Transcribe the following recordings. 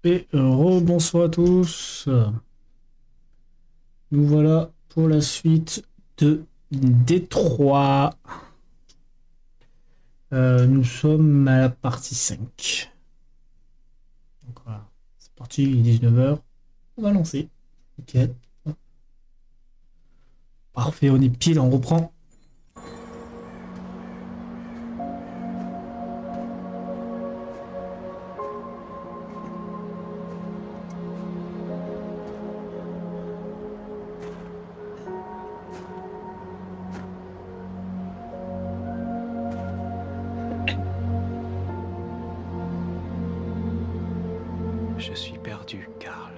Et rebonsoir à tous. Nous voilà pour la suite de Détroit. Nous sommes à la partie 5. Donc voilà, c'est parti, il est 19h. On va lancer. Ok. Parfait, on est pile, on reprend. Je suis perdu, Karl.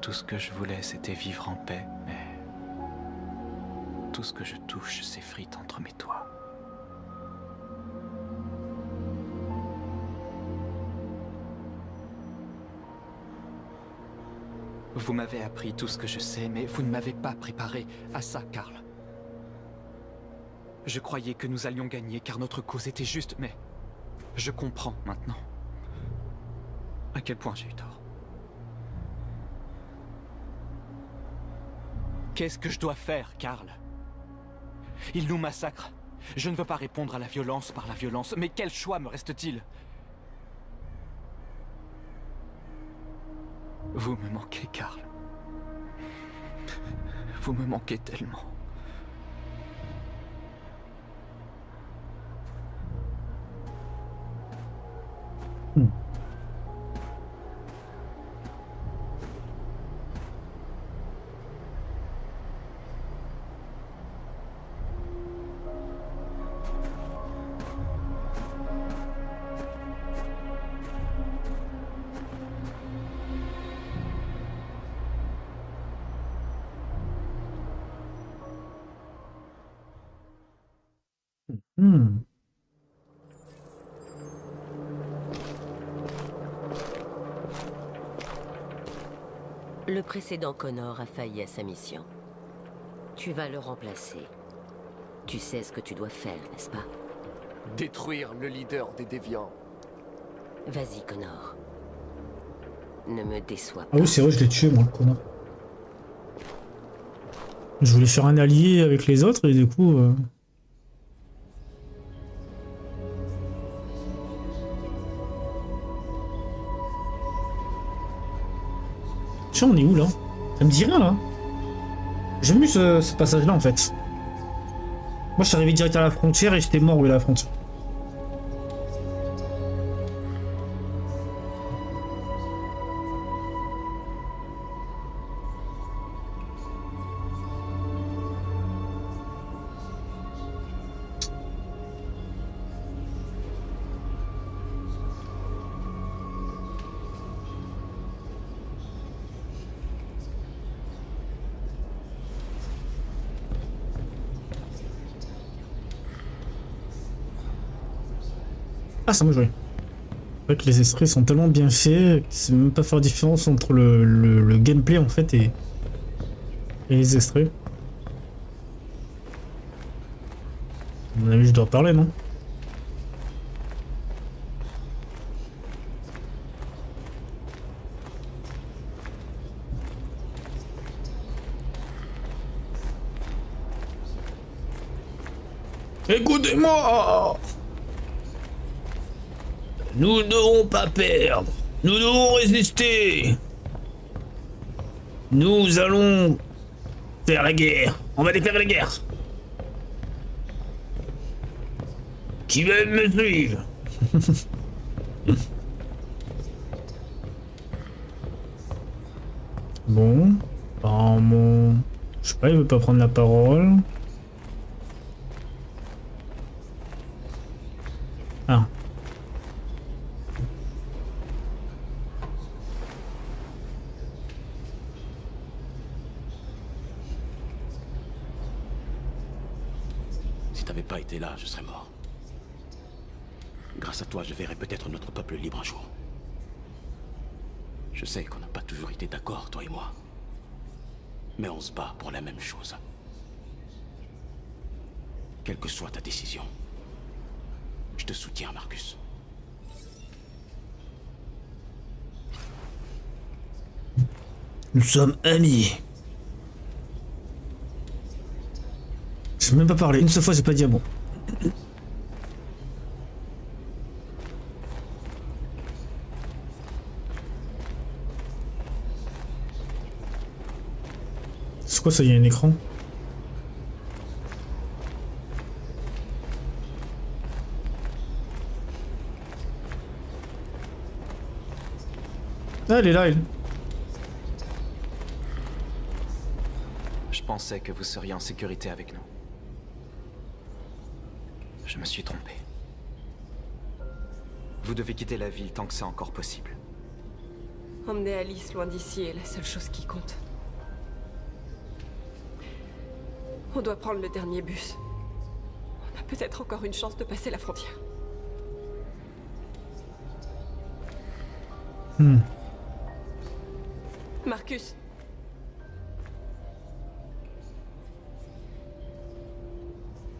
Tout ce que je voulais, c'était vivre en paix, mais tout ce que je touche s'effrite entre mes doigts. Vous m'avez appris tout ce que je sais, mais vous ne m'avez pas préparé à ça, Karl. Je croyais que nous allions gagner car notre cause était juste, mais je comprends maintenant à quel point j'ai eu tort. Qu'est-ce que je dois faire, Karl? Ils nous massacrent. Je ne veux pas répondre à la violence par la violence, mais quel choix me reste-t-il? Vous me manquez, Karl. Vous me manquez tellement. Hmm. Le précédent Connor a failli à sa mission. Tu vas le remplacer. Tu sais ce que tu dois faire, n'est-ce pas? Détruire le leader des déviants. Vas-y, Connor. Ne me déçois Ah pas. oui, c'est vrai, je l'ai tué, moi, le connard. Je voulais faire un allié avec les autres et du coup... Tiens, on est où, là? Ça me dit rien, là. J'ai vu ce passage-là, en fait. Moi, je suis arrivé direct à la frontière et j'étais mort où est la frontière. Ah, ça m'a joué. C'est vrai que les extraits sont tellement bien faits que c'est même pas faire la différence entre le gameplay, en fait, et les extraits. À mon avis, je dois parler, non? Écoutez-moi! Nous ne devons pas perdre. Nous devons résister. Nous allons faire la guerre. On va déclarer la guerre. Qui veut me suivre? Bon. Apparemment... Je sais pas, il veut pas prendre la parole. Ah. Si t'avais pas été là, je serais mort. Grâce à toi, je verrai peut-être notre peuple libre un jour. Je sais qu'on n'a pas toujours été d'accord, toi et moi. Mais on se bat pour la même chose. Quelle que soit ta décision, je te soutiens, Marcus. Nous sommes amis. J'ai même pas parlé. Une seule fois, j'ai pas dit à bon. C'est quoi ça? Il y a un écran? Ah, elle est là, elle. Je pensais que vous seriez en sécurité avec nous. Je me suis trompé. Vous devez quitter la ville tant que c'est encore possible. Emmener Alice loin d'ici est la seule chose qui compte. On doit prendre le dernier bus. On a peut-être encore une chance de passer la frontière. Marcus.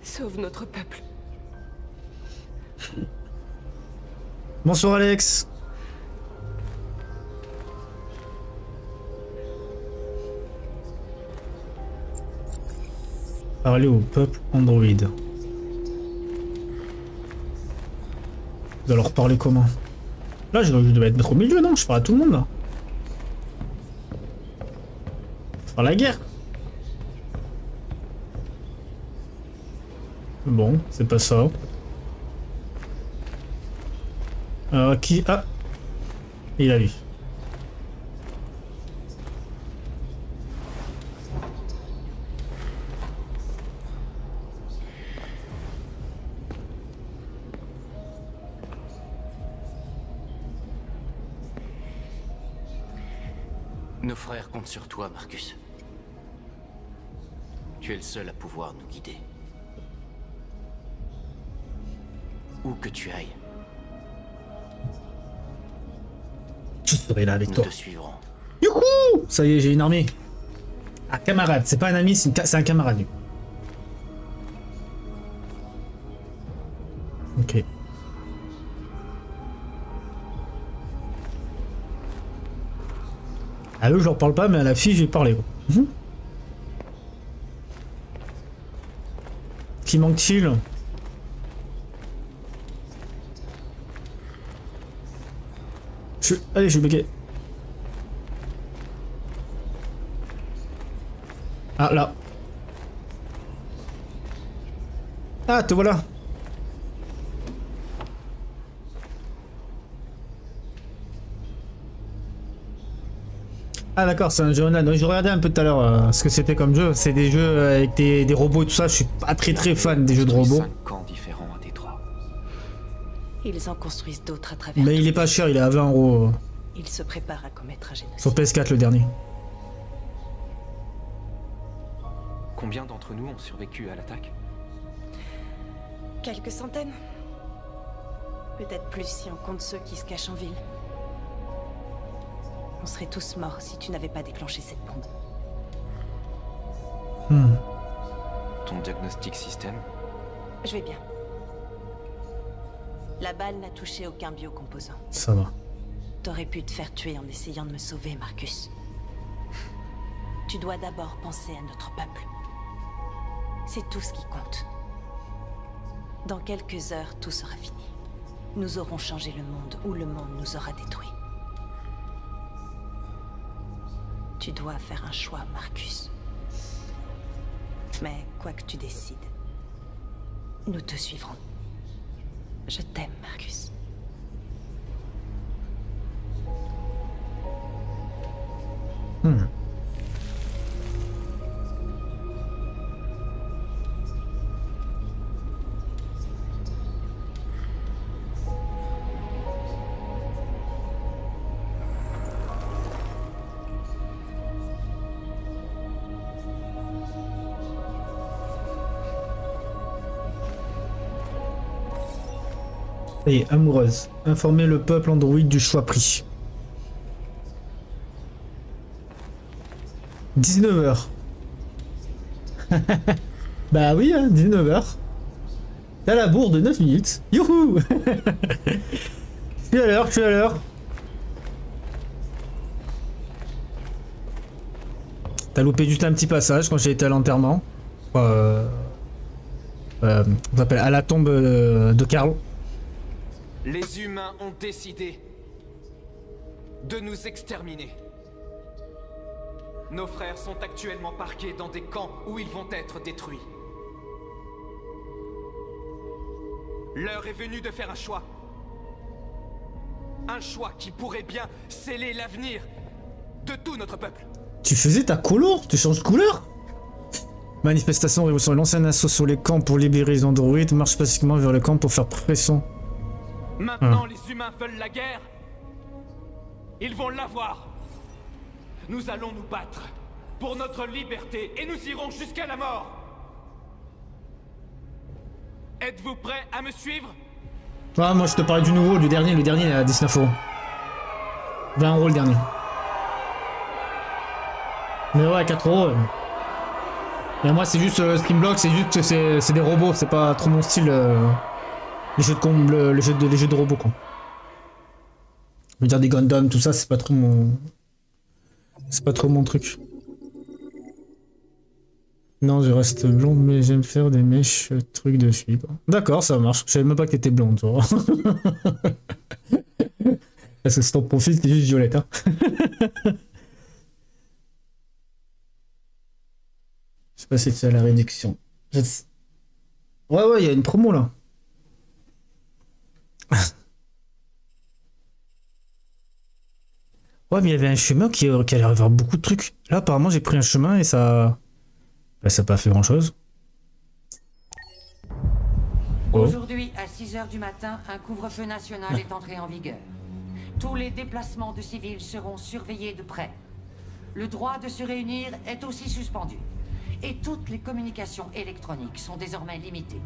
Sauve notre peuple. Bonsoir Alex. Parler au peuple Android. Vous allez leur parler comment? Là, je devais être mettre au milieu, non? Je parle à tout le monde là. Faire la guerre. Bon, c'est pas ça. Alors qui... Ah, il a vu. Nos frères comptent sur toi, Marcus. Tu es le seul à pouvoir nous guider. Où que tu ailles, Je serai là avec nous toi. te suivrons. Youhou! Ça y est, j'ai une armée. Un camarade, c'est pas un ami, c'est un camarade. Ok. À eux, je leur parle pas, mais à la fille, je vais parler. Qui manque-t-il? Allez, je vais bégayer. Ah, là. Ah, te voilà. Ah d'accord, c'est un jeu online. Je regardais un peu tout à l'heure ce que c'était comme jeu. C'est des jeux avec des robots et tout ça. Je suis pas très fan des jeux de robots. 5 camps différents à Détroit. Ils en construisent d'autres à travers. Mais il est pas cher, il est à 20 €. Ils se préparent à commettre un génocide. Sur PS4 le dernier. Combien d'entre nous ont survécu à l'attaque? Quelques centaines. Peut-être plus si on compte ceux qui se cachent en ville. On serait tous morts si tu n'avais pas déclenché cette bombe. Ton diagnostic système? Je vais bien. La balle n'a touché aucun biocomposant. Ça va. T'aurais pu te faire tuer en essayant de me sauver, Marcus. Tu dois d'abord penser à notre peuple. C'est tout ce qui compte. Dans quelques heures, tout sera fini. Nous aurons changé le monde ou le monde nous aura détruits. Tu dois faire un choix, Marcus. Mais quoi que tu décides, nous te suivrons. Je t'aime, Marcus. Et amoureuse. Informer le peuple Android du choix pris. 19 h. Bah oui, hein, 19 h. T'as la bourre de 9 minutes. Youhou. Je suis à l'heure, je suis à l'heure. T'as loupé juste un petit passage quand j'ai été à l'enterrement. On s'appelle à la tombe de Karl. Les humains ont décidé de nous exterminer. Nos frères sont actuellement parqués dans des camps où ils vont être détruits. L'heure est venue de faire un choix. Un choix qui pourrait bien sceller l'avenir de tout notre peuple. Tu faisais ta couleur? Tu changes de couleur? Manifestation, révolution. Lancer un assaut sur les camps pour libérer les androïdes. Marche pacifiquement vers le camp pour faire pression. Maintenant, les humains veulent la guerre. Ils vont l'avoir. Nous allons nous battre pour notre liberté et nous irons jusqu'à la mort. Êtes-vous prêts à me suivre? Ah, moi je te parlais du nouveau, du dernier. Le dernier à 19 €. 20 € le dernier. Mais ouais, 4 €. Et moi c'est juste Steamblock, c'est juste c'est des robots, c'est pas trop mon style. Les jeux de robots quoi. Je veux dire des Gundam, tout ça, c'est pas trop mon. C'est pas trop mon truc. Non, je reste blonde, mais j'aime faire des mèches trucs de fibre. D'accord, ça marche. Je savais même pas que t'étais blonde, tu vois. Parce que c'est ton profil, t'es juste violette, hein. Je sais pas si tu as la réduction. Ouais, il y a une promo là. Ouais, mais il y avait un chemin qui allait avoir beaucoup de trucs. Là, apparemment, j'ai pris un chemin et ça... Bah, ça n'a pas fait grand-chose. Oh. Aujourd'hui, à 6 h du matin, un couvre-feu national est entré en vigueur. Tous les déplacements de civils seront surveillés de près. Le droit de se réunir est aussi suspendu. Et toutes les communications électroniques sont désormais limitées.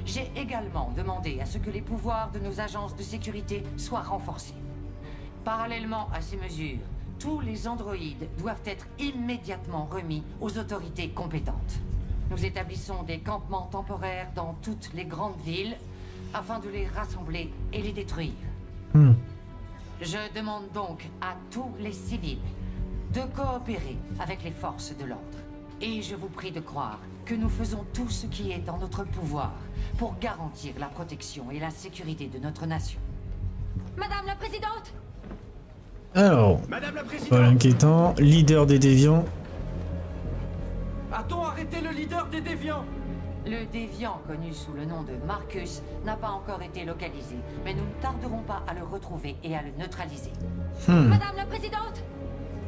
J'ai également demandé à ce que les pouvoirs de nos agences de sécurité soient renforcés. Parallèlement à ces mesures, tous les androïdes doivent être immédiatement remis aux autorités compétentes. Nous établissons des campements temporaires dans toutes les grandes villes afin de les rassembler et les détruire. Je demande donc à tous les civils de coopérer avec les forces de l'ordre. Et je vous prie de croire que nous faisons tout ce qui est en notre pouvoir pour garantir la protection et la sécurité de notre nation. Madame la Présidente! Alors, pas inquiétant, leader des déviants. A-t-on arrêté le leader des déviants? Le déviant, connu sous le nom de Marcus, n'a pas encore été localisé, mais nous ne tarderons pas à le retrouver et à le neutraliser. Madame la Présidente!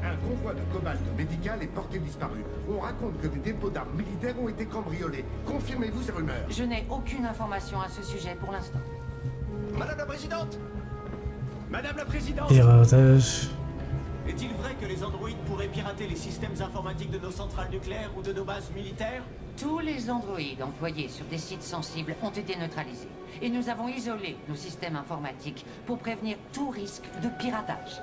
Un convoi de cobalt médical est porté disparu. On raconte que des dépôts d'armes militaires ont été cambriolés. Confirmez-vous ces rumeurs? Je n'ai aucune information à ce sujet pour l'instant. Madame la Présidente! Madame la Présidente! Piratage. Est-il vrai que les androïdes pourraient pirater les systèmes informatiques de nos centrales nucléaires ou de nos bases militaires? Tous les androïdes employés sur des sites sensibles ont été neutralisés. Et nous avons isolé nos systèmes informatiques pour prévenir tout risque de piratage.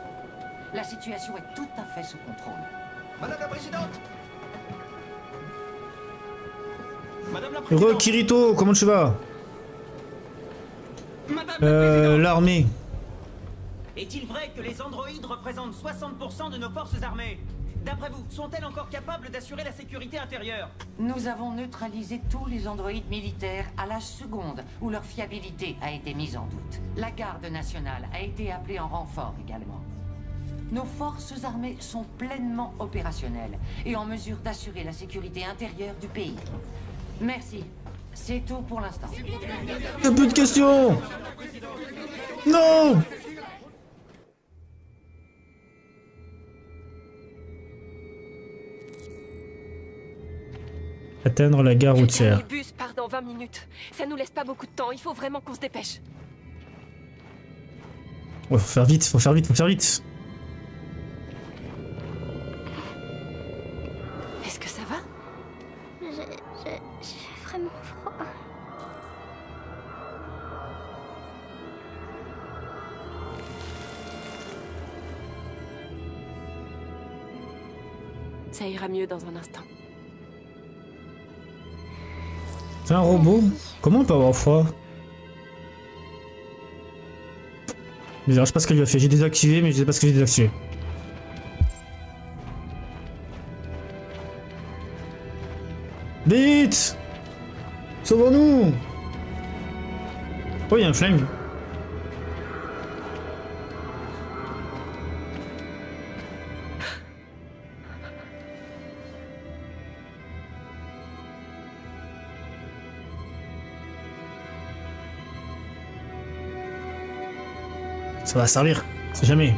La situation est tout à fait sous contrôle. Madame la Présidente! Madame la Présidente! Heureux Kirito, comment tu vas? L'armée. Est-il vrai que les androïdes représentent 60% de nos forces armées? D'après vous, sont-elles encore capables d'assurer la sécurité intérieure? Nous avons neutralisé tous les androïdes militaires à la seconde où leur fiabilité a été mise en doute. La garde nationale a été appelée en renfort également. Nos forces armées sont pleinement opérationnelles et en mesure d'assurer la sécurité intérieure du pays. Merci. C'est tout pour l'instant. Un peu de questions. Non. Atteindre la gare routière. Le bus part dans 20 minutes. Ça nous laisse pas beaucoup de temps. Il faut vraiment qu'on se dépêche. Ouais, faut faire vite, faut faire vite, faut faire vite. Est-ce que ça va? J'ai vraiment froid. Ça ira mieux dans un instant. C'est un robot? Comment on peut avoir froid? Bizarre, je sais pas ce qu'elle lui a fait. J'ai désactivé, mais je sais pas ce que j'ai désactivé. Vite! Sauvons-nous! Oh, il y a un flingue. Ça va servir, c'est jamais.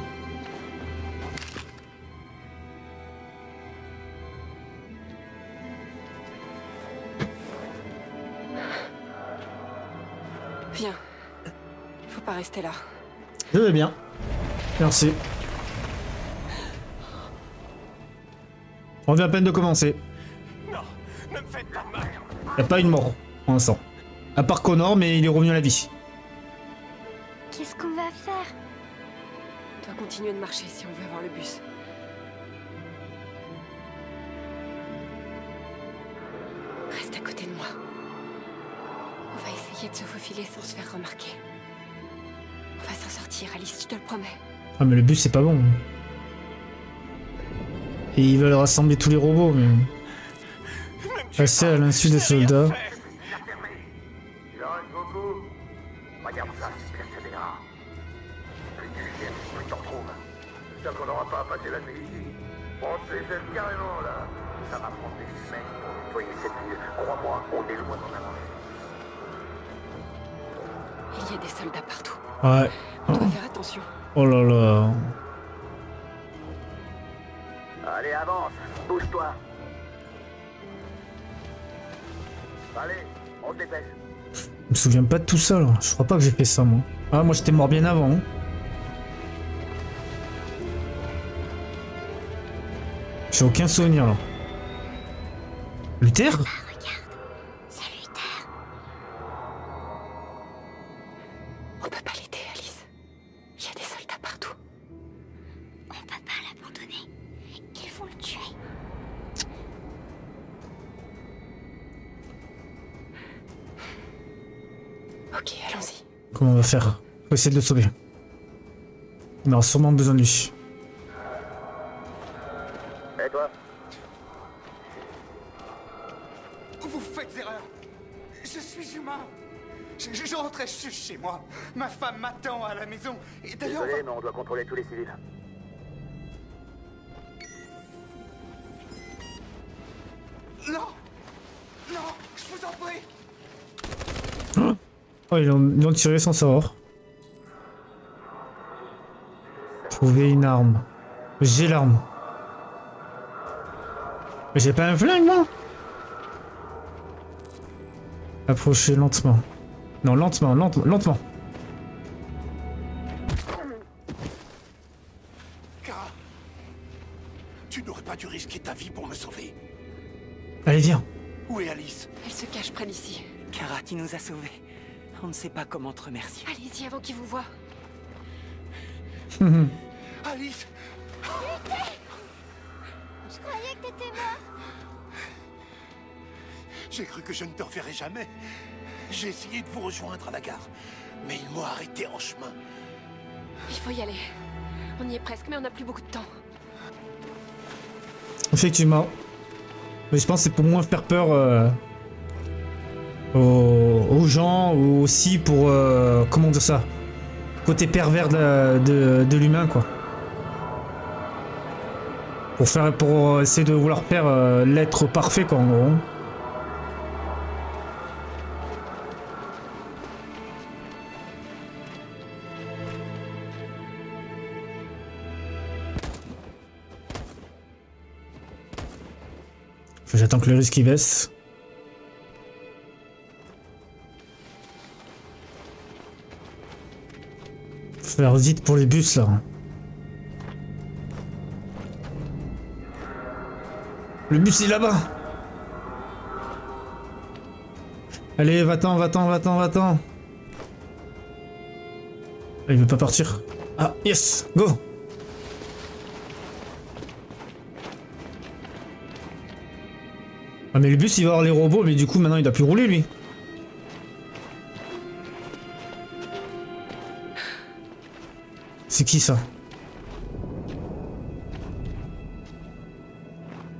Viens. Faut pas rester là. Je vais bien. Merci. On vient à peine de commencer. Non, ne me faites pas mal. Y a pas une mort pour l'instant. À part Connor, mais il est revenu à la vie. Qu'est-ce qu'on va faire? On doit continuer de marcher si on veut avoir le bus. Reste à côté de moi. On va essayer de se faufiler sans se faire remarquer. On va s'en sortir, Alice, je te le promets. Ah mais le bus c'est pas bon. Et ils veulent rassembler tous les robots, mais... Passer à l'insu des soldats. Il en reste beaucoup. Regarde ça, persévéra. Plus tu cherches, plus t'en trouves. J'espère qu'on n'aura pas à passer la nuit ici. On se les aime carrément là. Ça va prendre des semaines pour nettoyer cette ville. Crois-moi, on est loin d'en avoir. Il y a des soldats partout. Ouais. On doit faire attention. Oh là là. Allez, avance. Bouge-toi. Allez, on se dépêche. Je me souviens pas de tout ça là. Je crois pas que j'ai fait ça moi. Ah moi j'étais mort bien avant. Hein. J'ai aucun souvenir là. Luther? Ah, regarde. C'est Luther. On peut pas l'aider, Alice. Il y a des soldats partout. On peut pas l'abandonner. Ils vont le tuer. Ok, allons-y. Comment on va faire? Faut essayer de le sauver. On aura sûrement besoin de lui. Et toi? Vous faites erreur. Je suis humain. Je rentrais juste chez moi. Ma femme m'attend à la maison. Et d'ailleurs... Désolé, mais on doit contrôler tous les civils. Non. Non, je vous en prie. Oh ils ont tiré sans savoir. Trouver une arme. J'ai l'arme. Mais j'ai pas un flingue moi. Approchez lentement. Non, lentement, lentement. Kara, tu n'aurais pas dû risquer ta vie pour me sauver. Allez, viens. Où est Alice? Elle se cache près d'ici. Kara, tu nous as sauvés. On ne sait pas comment te remercier. Allez-y avant qu'ils vous voient. Alice! Je croyais que t'étais mort. J'ai cru que je ne te reverrais jamais. J'ai essayé de vous rejoindre à la gare, mais ils m'ont arrêté en chemin. Il faut y aller. On y est presque, mais on n'a plus beaucoup de temps. Effectivement. Mais je pense que c'est pour moins faire peur aux gens, ou aussi pour... comment dire ça? Côté pervers de l'humain, quoi. Pour essayer de vouloir faire l'être parfait, quoi, en gros. J'attends que le risque y baisse. Faut faire vite pour les bus là. Le bus est là-bas. Allez, va-t'en, va-t'en, va-t'en, va-t'en. Il veut pas partir. Ah, yes, go. Ah mais le bus il va avoir les robots, mais du coup maintenant il doit plus rouler lui. C'est qui ça?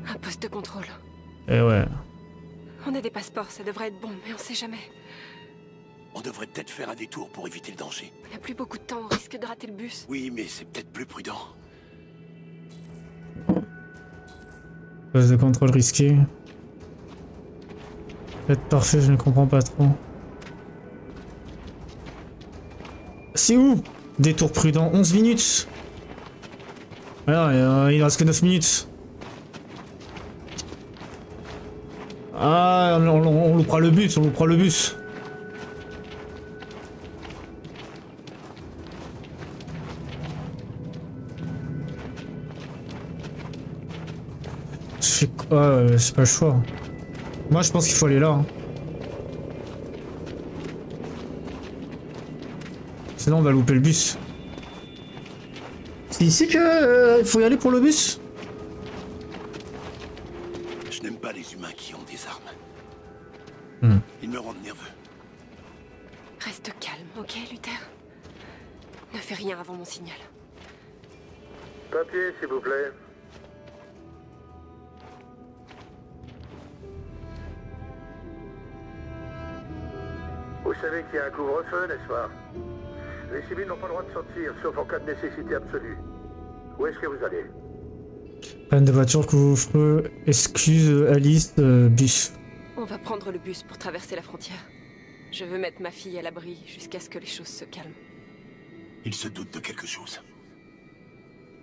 Un poste de contrôle. Eh ouais. On passeports, ça devrait être bon, mais on sait jamais. On devrait peut-être faire un détour pour éviter le danger. On n'a plus beaucoup de temps, on risque de rater le bus. Oui, mais c'est peut-être plus prudent. Phase de contrôle risqué. Peut-être parfait, je ne comprends pas trop. C'est où? Détour prudent, 11 minutes. Alors, il reste que 9 minutes. Ah, on loupera le bus, on loupera le bus. Je fais quoi? C'est pas le choix. Moi, je pense qu'il faut aller là. Hein. Sinon, on va louper le bus. C'est ici que il faut y aller pour le bus? Je n'aime pas les humains qui ont des armes. Ils me rendent nerveux. Reste calme, ok, Luther? Ne fais rien avant mon signal. Papier, s'il vous plaît. Vous savez qu'il y a un couvre-feu, n'est-ce pas? Les civils n'ont pas le droit de sortir, sauf en cas de nécessité absolue. Où est-ce que vous allez? Panne de voiture, couvre-feu, excuse, Alice, bus. On va prendre le bus pour traverser la frontière. Je veux mettre ma fille à l'abri jusqu'à ce que les choses se calment. Il se doute de quelque chose.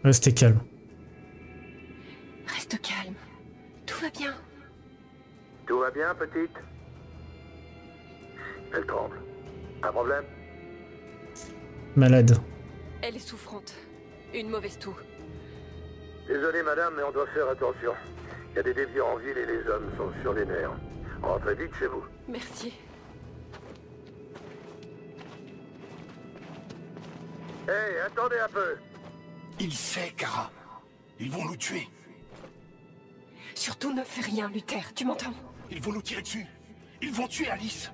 Restez calme. Reste calme. Tout va bien. Tout va bien, petite? Elle tremble. Un problème? Malade. Elle est souffrante. Une mauvaise toux. Désolé, madame, mais on doit faire attention. Il y a des déviants en ville et les hommes sont sur les nerfs. Rentrez vite chez vous. Merci. Hey, attendez un peu. Il sait, Kara. Ils vont nous tuer. Surtout ne fais rien, Luther, tu m'entends? Ils vont nous tirer dessus. Ils vont tuer Alice.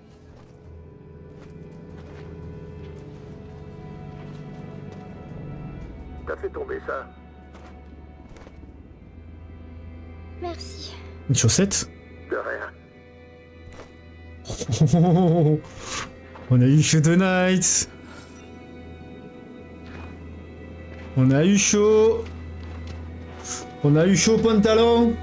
T'as fait tomber ça? Merci. Une chaussette? De rien. On a eu chaud de night. On a eu chaud. On a eu chaud pantalon.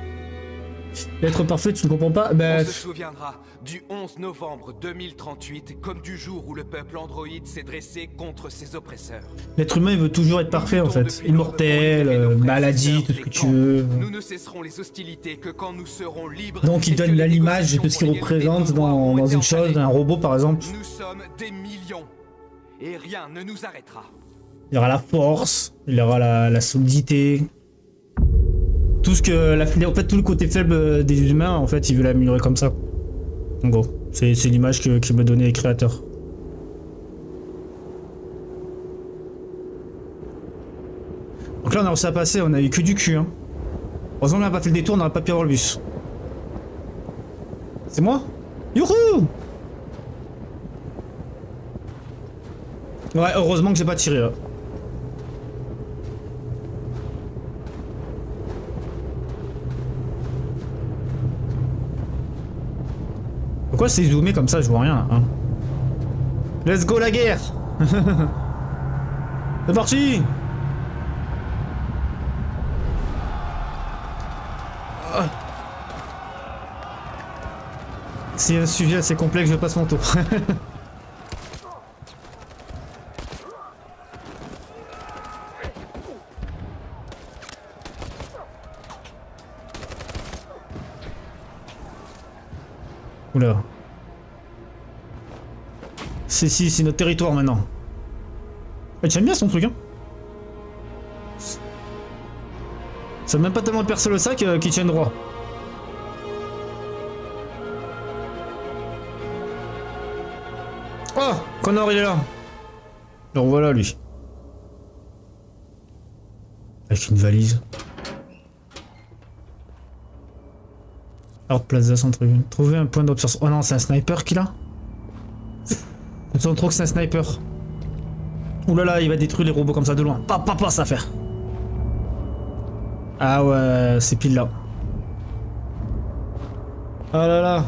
L'être parfait, tu ne comprends pas? On se souviendra du 11 novembre 2038 comme du jour où le peuple androïde s'est dressé contre ses oppresseurs. L'être humain, il veut toujours être parfait en fait. Immortel, maladie, tout ce que tu veux. Nous ne cesserons les hostilités que quand nous serons libres. Donc il donne l'image de ce qu'il représente dans une chose, un robot par exemple. Nous sommes des millions et rien ne nous arrêtera. Il y aura la force, il y aura la solidité. Tout ce que en fait tout le côté faible des humains en fait il veut l'améliorer comme ça. En gros, c'est l'image que me donnaient les créateurs. Donc là on a réussi à passer, on a eu que du cul hein. Heureusement on n'a pas fait le détour, on n'aurait pas pu avoir le bus. C'est moi? Youhou! Ouais, heureusement que j'ai pas tiré là. Pourquoi c'est zoomé comme ça? Je vois rien là. Hein. Let's go la guerre. C'est parti. C'est un sujet assez complexe, je passe mon tour. Oula. C'est notre territoire maintenant. J'aime bien son truc hein. Ça même pas tellement percer le sac qui tient droit. Oh, Connor il est là. Alors voilà lui. Avec une valise. Alors Plaza Centre-Ville. Trouver un point d'observation. Oh non, c'est un sniper qu'il a. Je sens trop que c'est un sniper. Ouh là là, il va détruire les robots comme ça de loin. Pas ça à faire. Ah ouais, c'est pile là. Ah là là.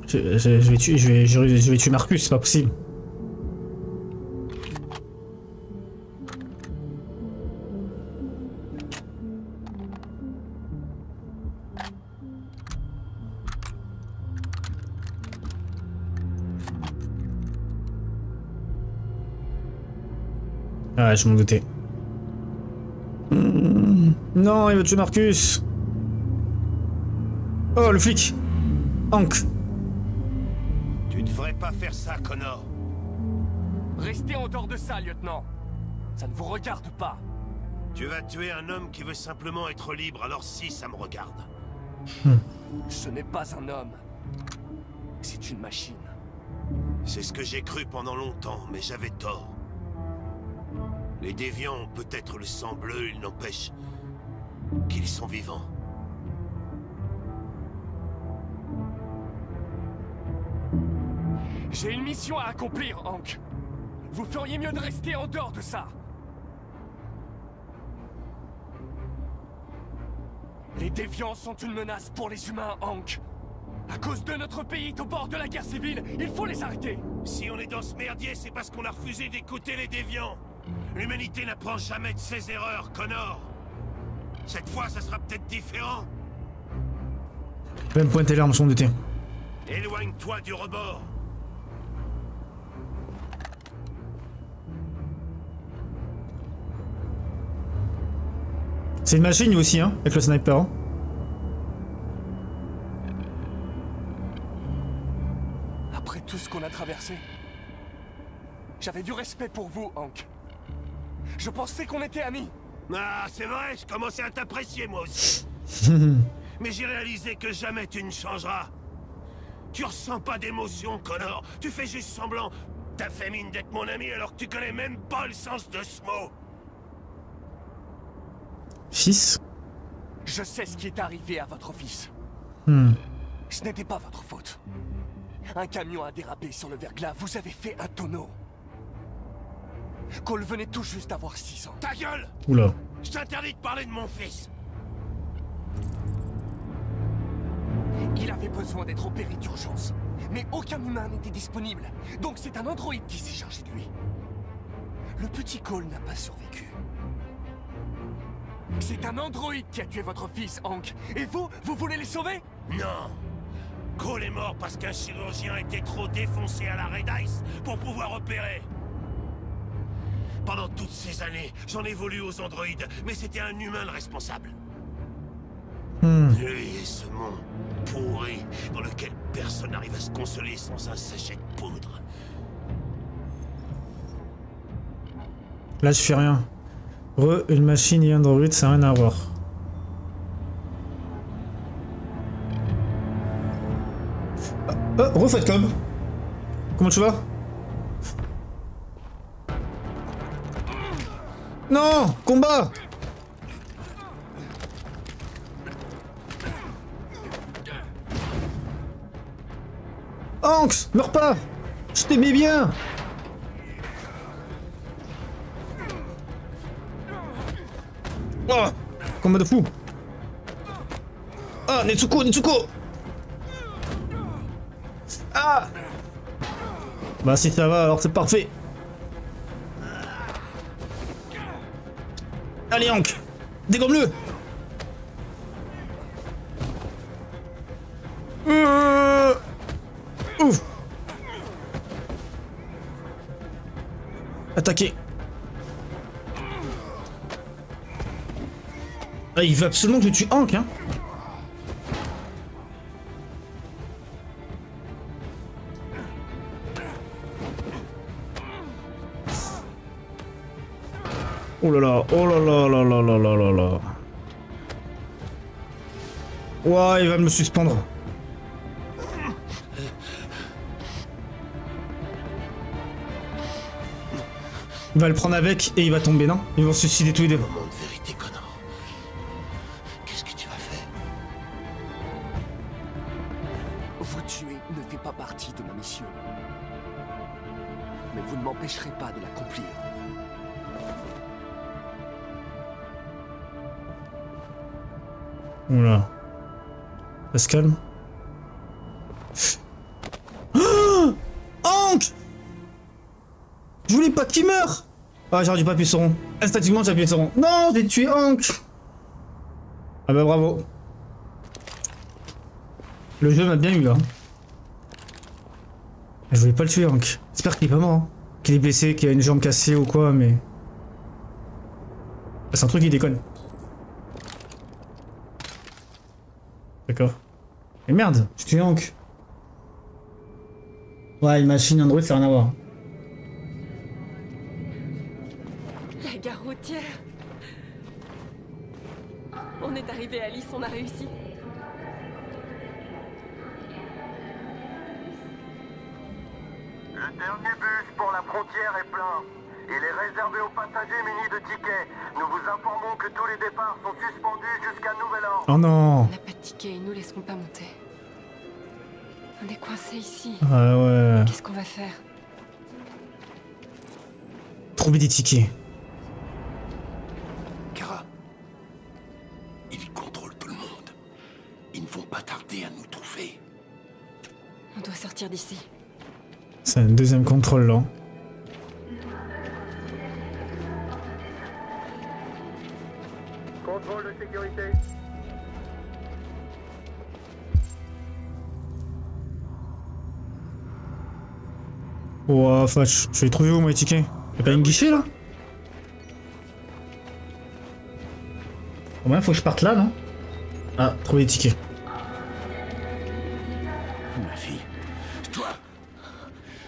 Je vais tuer Marcus, c'est pas possible. Ah, je m'en doutais. Non, il va tuer Marcus. Oh, le flic. Hank. Tu devrais pas faire ça, Connor. Restez en dehors de ça, lieutenant. Ça ne vous regarde pas. Tu vas tuer un homme qui veut simplement être libre, alors si, ça me regarde. Ce n'est pas un homme. C'est une machine. C'est ce que j'ai cru pendant longtemps, mais j'avais tort. Les déviants ont peut-être le sang bleu, il n'empêche qu'ils sont vivants. J'ai une mission à accomplir, Hank. Vous feriez mieux de rester en dehors de ça. Les déviants sont une menace pour les humains, Hank. À cause de notre pays est au bord de la guerre civile, il faut les arrêter. Si on est dans ce merdier, c'est parce qu'on a refusé d'écouter les déviants. L'humanité n'apprend jamais de ses erreurs, Connor. Cette fois, ça sera peut-être différent. Je vais me pointer l'arme, son douté. Éloigne-toi du rebord. C'est une machine aussi, hein, avec le sniper. Hein. Après tout ce qu'on a traversé, j'avais du respect pour vous, Hank. Je pensais qu'on était amis. Ah, c'est vrai, je commençais à t'apprécier moi aussi. Mais j'ai réalisé que jamais tu ne changeras. Tu ressens pas d'émotion, Connor. Tu fais juste semblant. T'as fait mine d'être mon ami alors que tu connais même pas le sens de ce mot. Fils. Je sais ce qui est arrivé à votre fils. Ce n'était pas votre faute. Un camion a dérapé sur le verglas, vous avez fait un tonneau. Cole venait tout juste d'avoir 6 ans. Ta gueule! Oula. Je t'interdis de parler de mon fils. Il avait besoin d'être opéré d'urgence. Mais aucun humain n'était disponible. Donc c'est un androïde qui s'est chargé de lui. Le petit Cole n'a pas survécu. C'est un androïde qui a tué votre fils, Hank. Et vous voulez les sauver? Non. Cole est mort parce qu'un chirurgien était trop défoncé à la Red Ice pour pouvoir opérer. Pendant toutes ces années, j'en ai voulu aux androïdes, mais c'était un humain le responsable. Lui et ce monde pourri dans lequel personne n'arrive à se consoler sans un sachet de poudre. Là, je fais rien. Une machine et Android, ça n'a rien à voir. Refaites comme. Comment tu vas? Non! Combat! Hanks! Meurs pas! Je t'aimais bien! Oh! Combat de fou! Ah! Netsuko! Netsuko! Ah! Bah si ça va, alors c'est parfait! Allez Hank! Dégomme-le! Ouf! Attaquer! Ah, il veut absolument que tu tues Hank, hein? Oh là là, oh là là là là là là là là. Ouah, il va me suspendre. Il va le prendre avec et il va tomber, non? Ils vont se suicider tous les deux. Moment de vérité, Connor. Qu'est-ce que tu vas faire? Vous tuer ne fait pas partie de ma mission. Mais vous ne m'empêcherez pas de l'accomplir. Oula. Ça se calme. Je voulais pas qu'il meure. Ah, j'aurais dû pas appuyer sur rond. Instinctivement, j'ai appuyé sur rond. Non, j'ai tué Hank. Ah bah bravo. Le jeu m'a bien eu là. Je voulais pas le tuer, Hank. J'espère qu'il est pas mort. Hein. Qu'il est blessé, qu'il a une jambe cassée ou quoi, mais... C'est un truc qui déconne. D'accord. Mais merde, je tue Hank. Ouais, une machine Android, ça n'a rien à voir. La gare routière. On est arrivé à Alice, on a réussi. Le dernier bus pour la frontière est plein. Il est réservé aux passagers munis de tickets. Nous vous informons que tous les départs sont suspendus jusqu'à nouvel ordre. Oh non. On n'a pas de ticket, ils nous laisseront pas monter. On est coincés ici. Ah ouais. Qu'est-ce qu'on va faire? Trouver des tickets. Kara, ils contrôlent tout le monde. Ils ne vont pas tarder à nous trouver. On doit sortir d'ici. C'est un deuxième contrôle là. Contrôle de sécurité. Ouah, Flash, je vais trouver où moi les tickets? Y'a pas une guichet là? Au moins faut que je parte là, non? Ah, trouver les tickets. Ma fille, toi,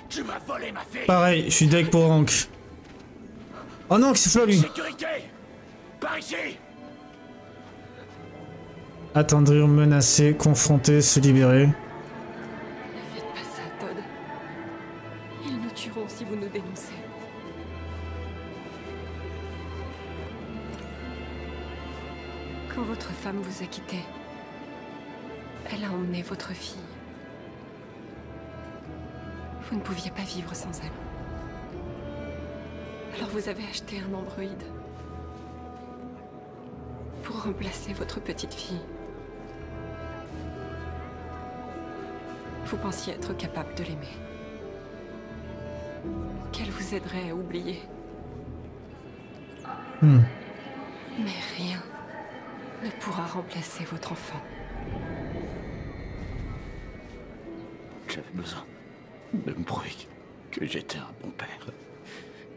tu m'as volé ma fille. Pareil, je suis deck pour Hank. Oh non, c'est Flo lui. Sécurité, par ici. Attendrir, menacer, confronter, se libérer. Ne faites pas ça, Todd. Ils nous tueront si vous nous dénoncez. Quand votre femme vous a quitté, elle a emmené votre fille. Vous ne pouviez pas vivre sans elle. Alors vous avez acheté un androïde pour remplacer votre petite fille. Vous pensiez être capable de l'aimer. Qu'elle vous aiderait à oublier. Mais rien ne pourra remplacer votre enfant. J'avais besoin de me prouver que j'étais un bon père.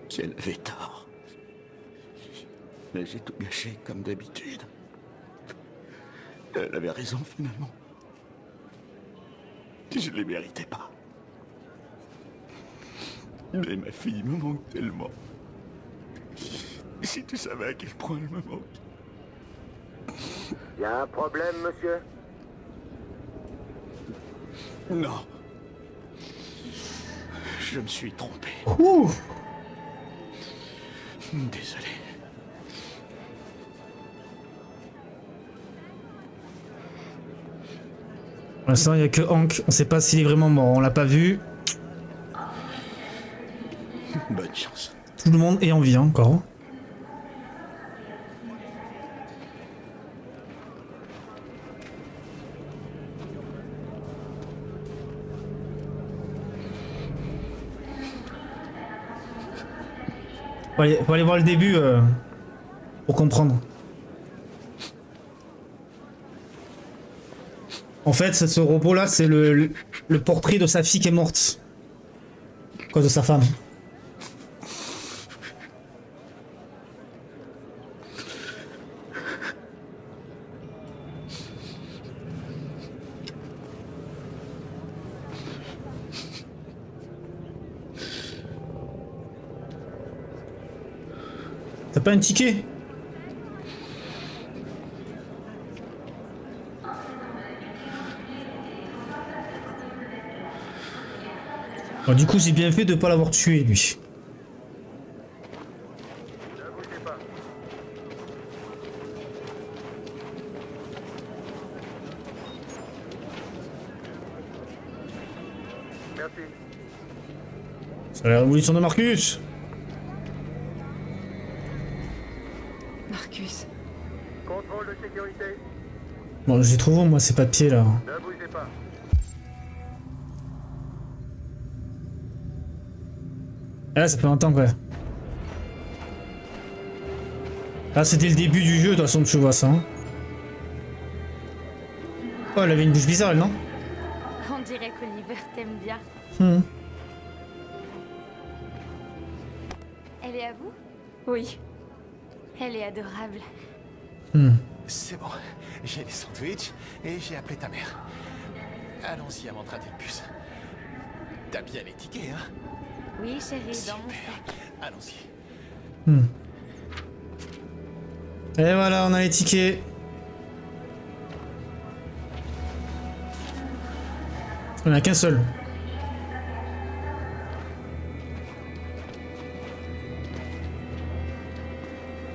Qu'elle avait tort. Mais j'ai tout gâché comme d'habitude. Elle avait raison finalement. Je ne les méritais pas. Mais ma fille me manque tellement. Si tu savais à quel point elle me manque. Y a un problème, monsieur? Non. Je me suis trompé. Ouh. Désolé. Pour l'instant, il n'y a que Hank. On sait pas s'il est vraiment mort. On l'a pas vu. Bonne chance. Tout le monde est en vie hein, encore. Faut aller voir le début pour comprendre. En fait, ce robot là, c'est le portrait de sa fille qui est morte. À cause de sa femme. T'as pas un ticket? Bon, du coup, j'ai bien fait de pas l'avoir tué, lui. Ne bougez pas. Merci. C'est la révolution de Marcus. Marcus. Contrôle de sécurité. Bon, j'ai trouvé moi ces papiers là. Ne bougez pas. Ah, ça fait longtemps, quoi. Ah, c'était le début du jeu, de toute façon, tu vois ça. Hein. Oh, elle avait une bouche bizarre, elle, non? On dirait qu'Oliver t'aime bien. Elle est à vous? Oui. Elle est adorable. C'est bon. J'ai les sandwichs et j'ai appelé ta mère. Allons-y avant de rater le bus. T'as bien les tickets, hein? Oui, chérie, dans mon sac. Allons-y. Et voilà, on a les tickets. On en a qu'un seul.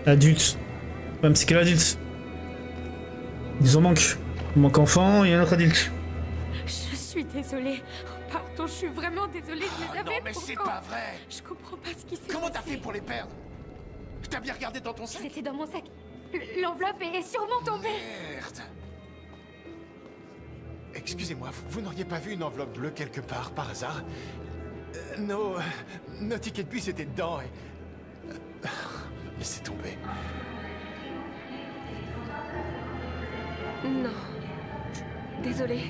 Adulte. Même c'est quel adulte? Ils en manquent. Il manque enfant et un autre adulte. Je suis désolée. Pardon, je suis vraiment désolée. Je les avais Non, mais c'est pas vrai. Je comprends pas ce qui s'est passé. Comment t'as fait pour les perdre? T'as bien regardé dans ton sac? C'était dans mon sac. L'enveloppe est sûrement tombée. Merde. Excusez-moi, vous n'auriez pas vu une enveloppe bleue quelque part, par hasard? Nos tickets de bus étaient dedans et... Laissez tomber. Non. Désolée.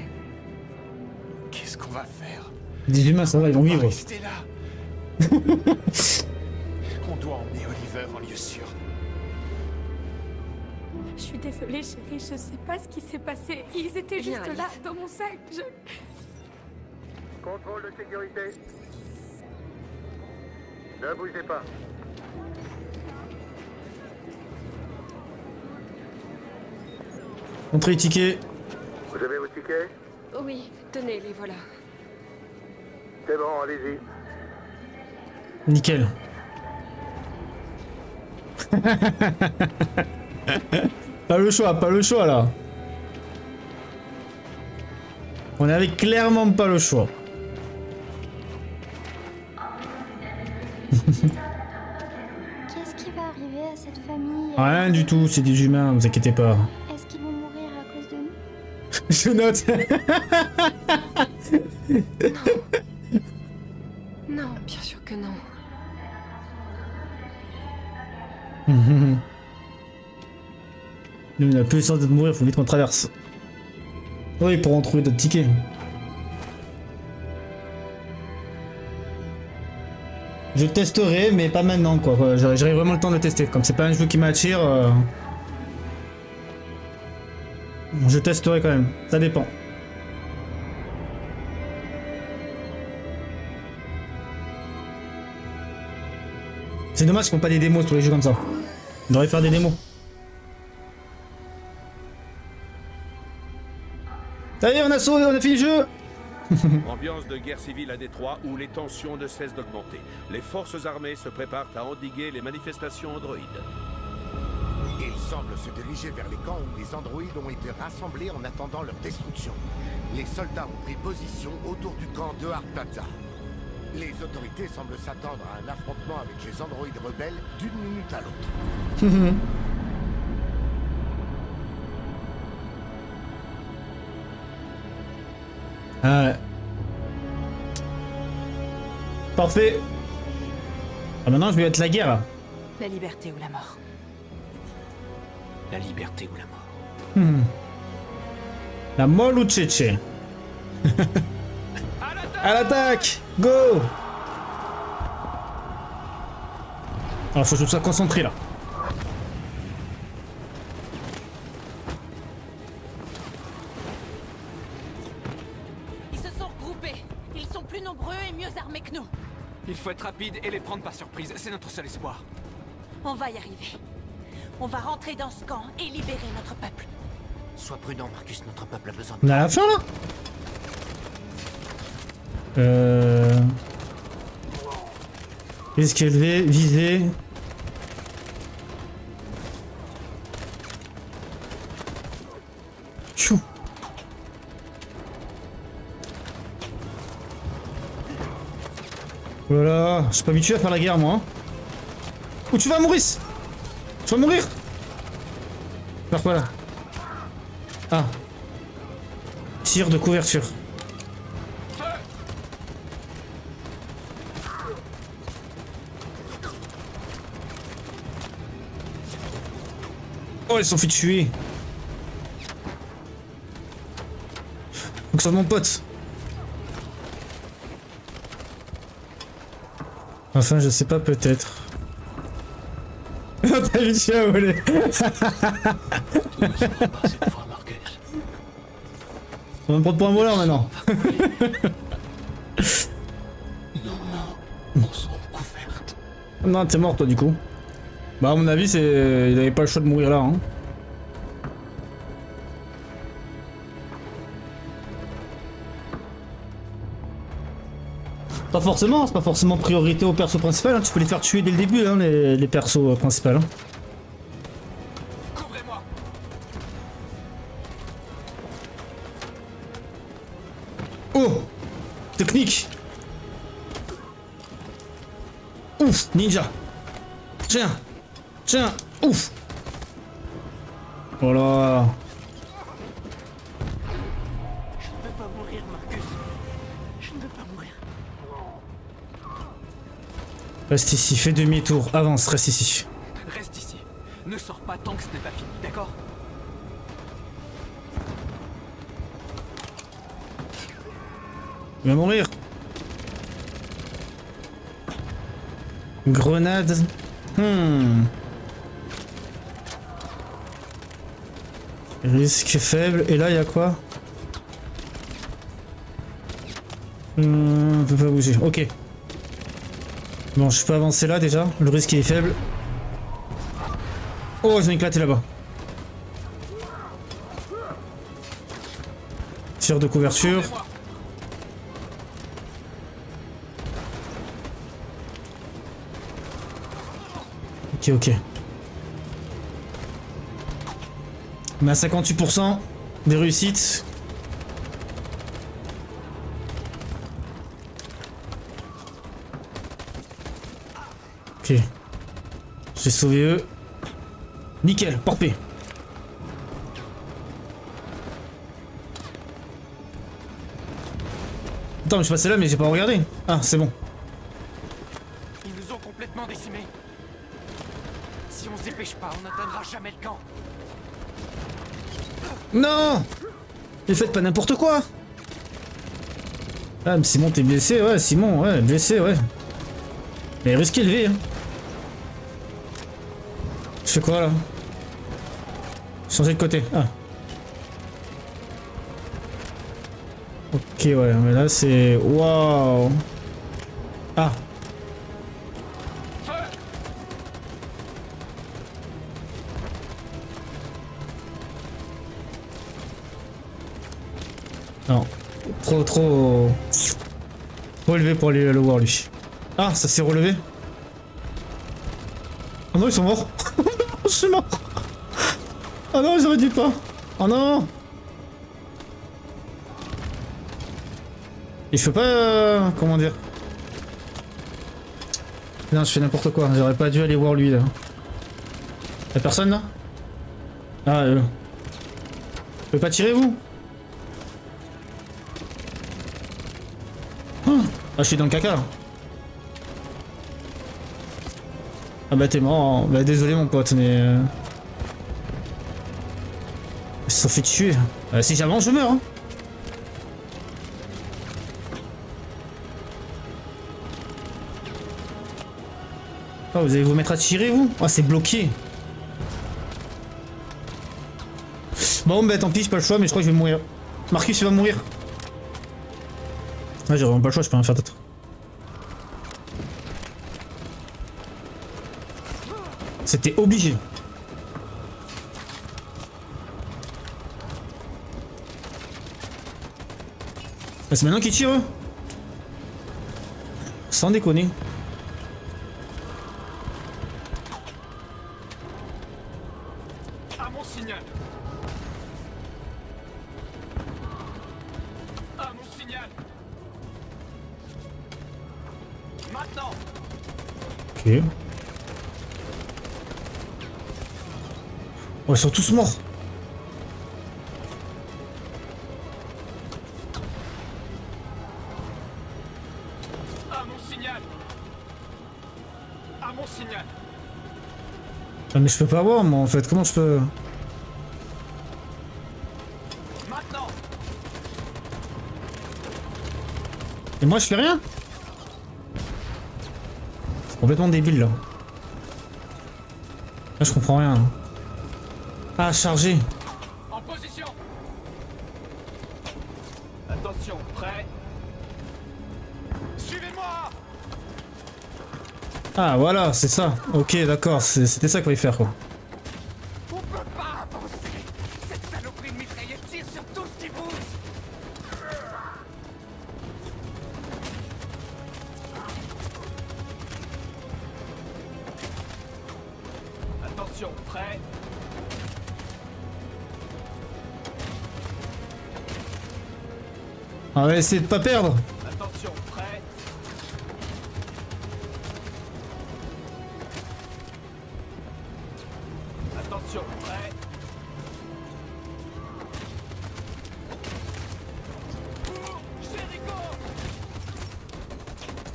Qu'est-ce qu'on va faire? Les humains, ça va, ils vont vivre. Restez là. On doit emmener Oliver en lieu sûr. Je suis désolée, chérie, je sais pas ce qui s'est passé. Ils étaient juste Alice. là, dans mon sac. Contrôle de sécurité. Ne bougez pas. Montrez les tickets. Vous avez vos tickets? Oui, tenez, les voilà. C'est bon, allez-y. Nickel. Pas le choix là. On avait clairement pas le choix. Qu'est-ce qui va arriver à cette famille? Rien du tout, c'est des humains, vous inquiétez pas. Est-ce qu'ils vont mourir à cause de nous? Je note. Non, bien sûr que non. Nous, on a plus de chance de mourir, faut vite qu'on traverse. Oui, ils pourront trouver d'autres tickets. Je testerai, mais pas maintenant, quoi. J'aurai vraiment le temps de le tester. Comme c'est pas un jeu qui m'attire, je testerai quand même. Ça dépend. C'est dommage qu'ils font pas des démos sur les jeux comme ça. On devrait faire des démos. Ça y est, on a sauvé, on a fini le jeu. Ambiance de guerre civile à Détroit où les tensions ne cessent d'augmenter. Les forces armées se préparent à endiguer les manifestations androïdes. Ils semblent se diriger vers les camps où les androïdes ont été rassemblés en attendant leur destruction. Les soldats ont pris position autour du camp de Hart Plaza. Les autorités semblent s'attendre à un affrontement avec les androïdes rebelles d'une minute à l'autre. Parfait. Ah, maintenant je vais être la guerre là. La liberté ou la mort. La liberté ou la mort. La molle ou tchétché. À l'attaque. Go. Alors faut que je sois concentré là. Ils se sont regroupés. Ils sont plus nombreux et mieux armés que nous. Il faut être rapide et les prendre par surprise. C'est notre seul espoir. On va y arriver. On va rentrer dans ce camp et libérer notre peuple. Sois prudent, Marcus, notre peuple a besoin de... On est à la fin là. Risque élevé, viser. Tchou. Voilà, je suis pas habitué à faire la guerre moi. Où tu vas, Maurice? Tu vas mourir? Par quoi là? Ah. Tir de couverture. Oh, ils se sont fait tuer. Faut que ça mon pote. Enfin, je sais pas, peut-être. T'as vu chien à voler. On va me prendre pour un voleur maintenant. Non, t'es mort toi du coup. Bah à mon avis c'est... il avait pas le choix de mourir là hein. Pas forcément, c'est pas forcément priorité au perso principal, hein. Tu peux les faire tuer dès le début hein, les persos principaux. Hein. Oh, technique. Ouf, ninja. Tiens, tiens, ouf. Voilà. Je ne peux pas mourir, Marcus. Je ne peux pas mourir. Reste ici, fais demi-tour, avance, reste ici. Reste ici. Ne sors pas tant que ce n'est pas fini, d'accord? Il va mourir. Grenade. Risque faible. Et là, il y a quoi? On peut pas bouger. Ok. Bon, je peux avancer là déjà. Le risque est faible. Oh, ils ont éclaté là-bas. Tir de couverture. Ok, ok. On est à 58% des réussites. Ok. J'ai sauvé eux. Nickel, parfait. Attends, mais je suis passé là, mais j'ai pas regardé. Ah, c'est bon. Ils nous ont complètement décimés. Si on se dépêche pas, on n'atteindra jamais le camp. Non! Ne faites pas n'importe quoi! Ah, mais Simon, t'es blessé, ouais, Simon, ouais, blessé, ouais. Mais risque élevé, hein. Je fais quoi là? Changer de côté. Ah. Ok, ouais, mais là c'est. Waouh! Ah! Non. Trop élevé pour aller le voir lui. Ah, ça s'est relevé? Oh non, ils sont morts! Je suis mort! Oh non, j'aurais dû pas! Oh non! Et je peux pas... comment dire? Non, je fais n'importe quoi, j'aurais pas dû aller voir lui là. Y'a personne là? Ah, Vous pouvez pas tirer vous? Ah, je suis dans le caca là. Ah bah t'es mort, bah désolé mon pote mais... Ils se sont fait tuer. Si j'avance je meurs hein. Oh, vous allez vous mettre à tirer vous? Ah c'est bloqué. Bon bah tant pis, j'ai pas le choix mais je crois que je vais mourir. Marcus il va mourir. Ouais j'ai vraiment pas le choix, je peux rien faire d'autre. C'était obligé. Bah, c'est maintenant qu'ils tirent eux. Sans déconner. À mon signal. À mon signal. Maintenant. Ok. Oh, ils sont tous morts. À mon signal. À mon signal. Ah mais je peux pas voir moi en fait, comment je peux... Maintenant. Et moi je fais rien? C'est complètement débile là. Là je comprends rien. Ah chargé. En position. Attention, prêt. Suivez-moi. Ah voilà, c'est ça. Ok d'accord, c'était ça qu'il fallait faire quoi. On peut pas avancer. Cette saloperie de mitraillette tire sur tout ce qui bouge. Attention, prêt. On va essayer de pas perdre. Attention, prêt. Attention, prêt.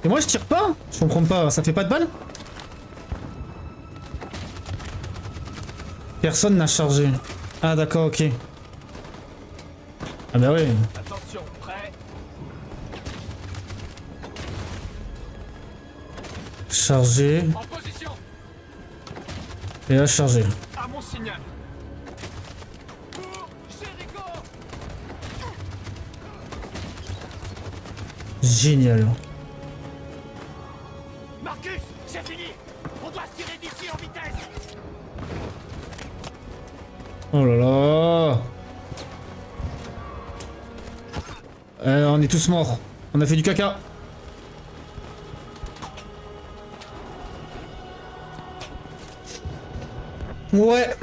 Et moi je tire pas? Je comprends pas, ça fait pas de balle? Personne n'a chargé. Ah d'accord, ok. Ah bah oui. Attention, prêt. Chargé. En position. Et là chargé. À mon signal. Jericho. Génial. Marcus, c'est fini. On doit se tirer d'ici en vitesse. Oh là là. On est tous morts. On a fait du caca. Ouais.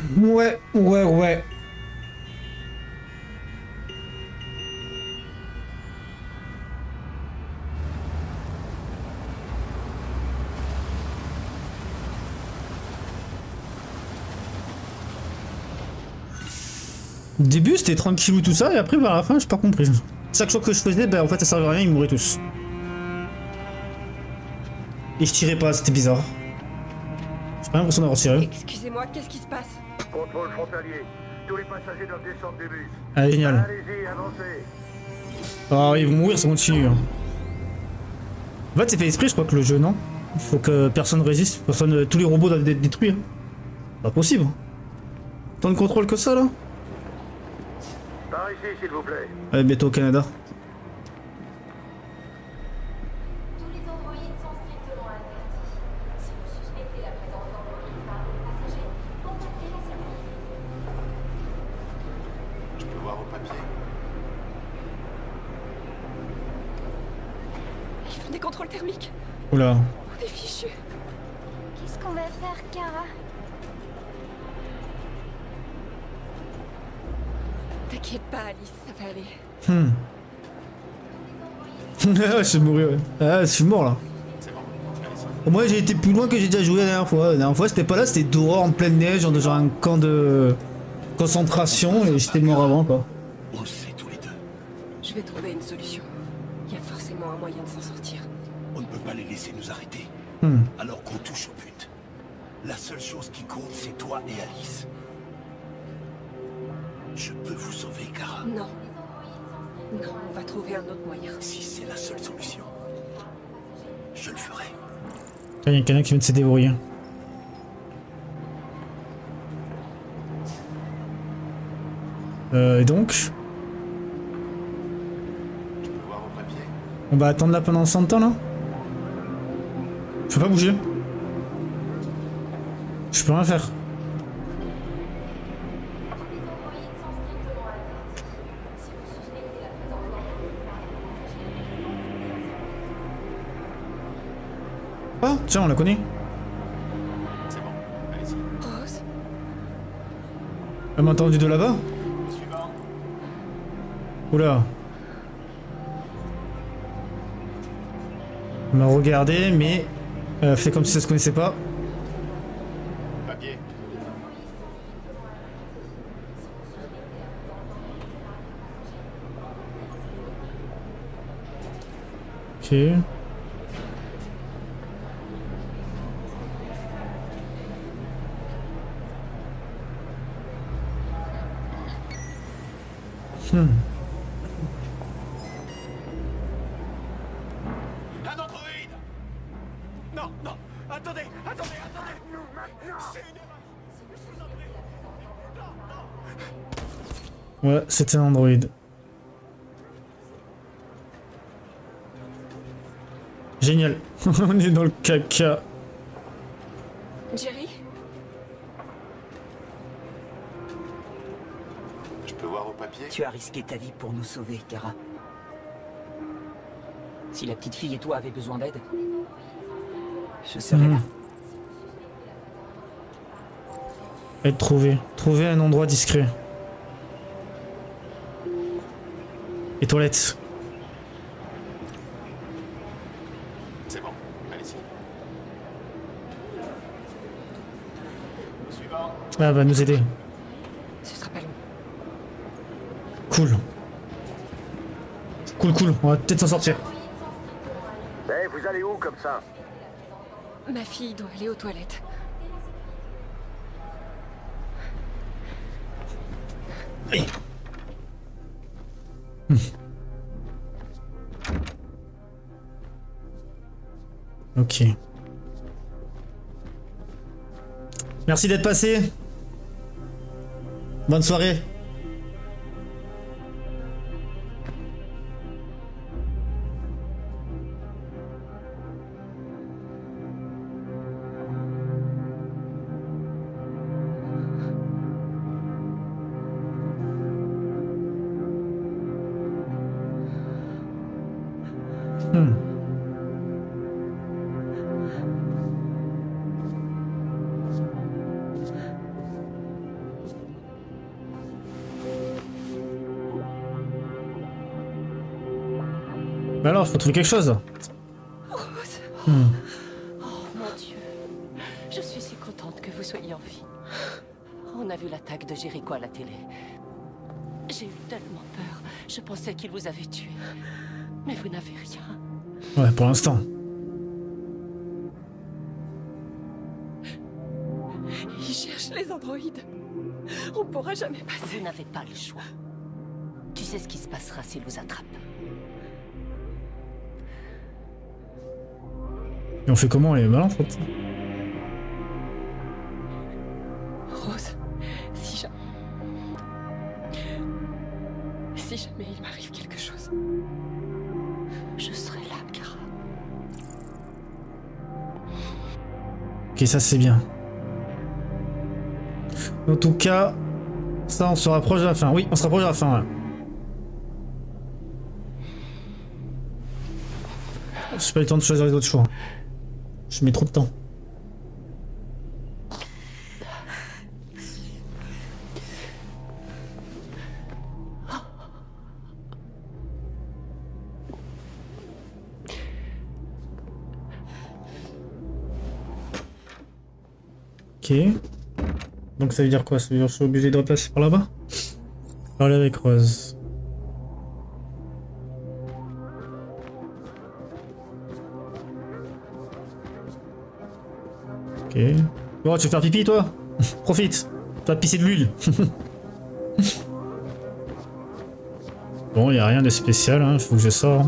Au début c'était tranquillou tout ça et après bah, à la fin j'ai pas compris. Chaque chose que je faisais, bah en fait ça servait à rien, ils mouraient tous. Et je tirais pas, c'était bizarre. J'ai pas l'impression d'avoir tiré. Excusez-moi, qu'est-ce qui se passe? Contrôle frontalier. Tous les passagers doivent descendre des bus. Ah génial. Allez-y, avancez. Ah ils vont mourir, ça continue. En fait c'est fait esprit je crois que le jeu, non? Il faut que personne résiste, personne, tous les robots doivent être détruits. Pas possible. Tant de contrôle que ça là? Par ici, s'il vous plaît. Allez, bientôt au Canada. Tous les androïdes sont strictement interdits. Si vous suspectez la présence d'androïdes parmi les passagers, contactez la sécurité. Je peux voir au papier? Ils font des contrôles thermiques. Oula. On est fichus. Qu'est-ce qu'on va faire, Kara? T'inquiète pas, Alice, ça va aller. Je suis mouru, ouais. Ah, je suis mort là. Au moins j'ai été plus loin que j'ai déjà joué la dernière fois. La dernière fois c'était pas là, c'était dehors en pleine neige, genre un camp de concentration et j'étais mort avant quoi. On le sait tous les deux. Je vais trouver une solution. Il y a forcément un moyen de s'en sortir. On ne peut pas les laisser nous arrêter. Alors qu'on touche au but. La seule chose qui compte, c'est toi et Alice. Je peux vous sauver, Kara. Non. Non, on va trouver un autre moyen. Si c'est la seule solution, je le ferai. Il y a quelqu'un qui vient de se débrouiller. Et donc on va attendre là pendant 100 temps là. Je peux pas bouger. Je peux rien faire. Ah, tiens, on la connaît. C'est bon, allez-y. Rose? Elle m'a entendu de là-bas? Suivant. Oula. Elle m'a regardé, mais elle a fait comme si ça se connaissait pas. Papier. Ok. Hmm. Un androïde! Non, non, attendez, attendez, attendez! Nous maintenant! C'est une erreur! Je vous en prie! Non, non! Ouais, c'était un androïde. Génial. On est dans le caca. Jerry? Je peux voir au papier? Tu as risqué ta vie pour nous sauver, Kara. Si la petite fille et toi avez besoin d'aide, je serai là. Être trouvé. Trouver un endroit discret. Et toilettes. C'est bon, allez-y. Suivant. Ah, va nous aider. Ce sera pas long. Cool. Cool, cool. On va peut-être s'en sortir. Eh, vous allez où comme ça? Ma fille doit aller aux toilettes. Oui. Ok. Merci d'être passé. Bonne soirée. Bah alors, faut trouver quelque chose. Rose. Oh mon Dieu. Je suis si contente que vous soyez en vie. On a vu l'attaque de Jericho à la télé. J'ai eu tellement peur. Je pensais qu'il vous avait tué. Mais vous n'avez rien. Ouais, pour l'instant. Ils cherchent les androïdes. On pourra jamais passer. Vous n'avez pas le choix. Tu sais ce qui se passera s'ils vous attrapent. Et on fait comment, les malins, en fait? Rose, si jamais il m'arrive quelque chose, je serai là, Kara. Ok, ça c'est bien. En tout cas, ça on se rapproche de la fin. Oui, on se rapproche de la fin. Ouais. J'ai pas eu le temps de choisir les autres choix. Je mets trop de temps. Ok. Donc ça veut dire quoi? Ça veut dire que je suis obligé de repasser par là-bas? Parler avec Rose. Ok. Bon, tu veux faire pipi toi? Profite. Tu vas pisser de l'huile. Bon, y a rien de spécial, hein. Faut que je sorte.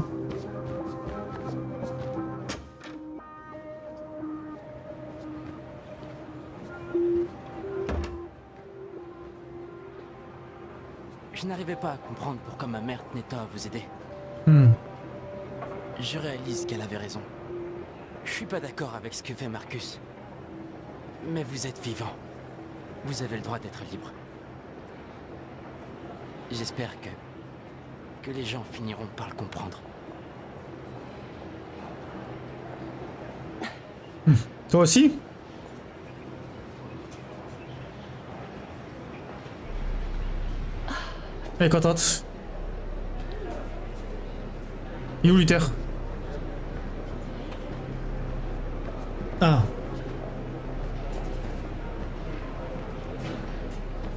Je n'arrivais pas à comprendre pourquoi ma mère tenait tant à vous aider. Je réalise qu'elle avait raison. Je suis pas d'accord avec ce que fait Marcus. Mais vous êtes vivant. Vous avez le droit d'être libre. J'espère que les gens finiront par le comprendre. Toi aussi? Elle est contente. Il est où Luther? Ah.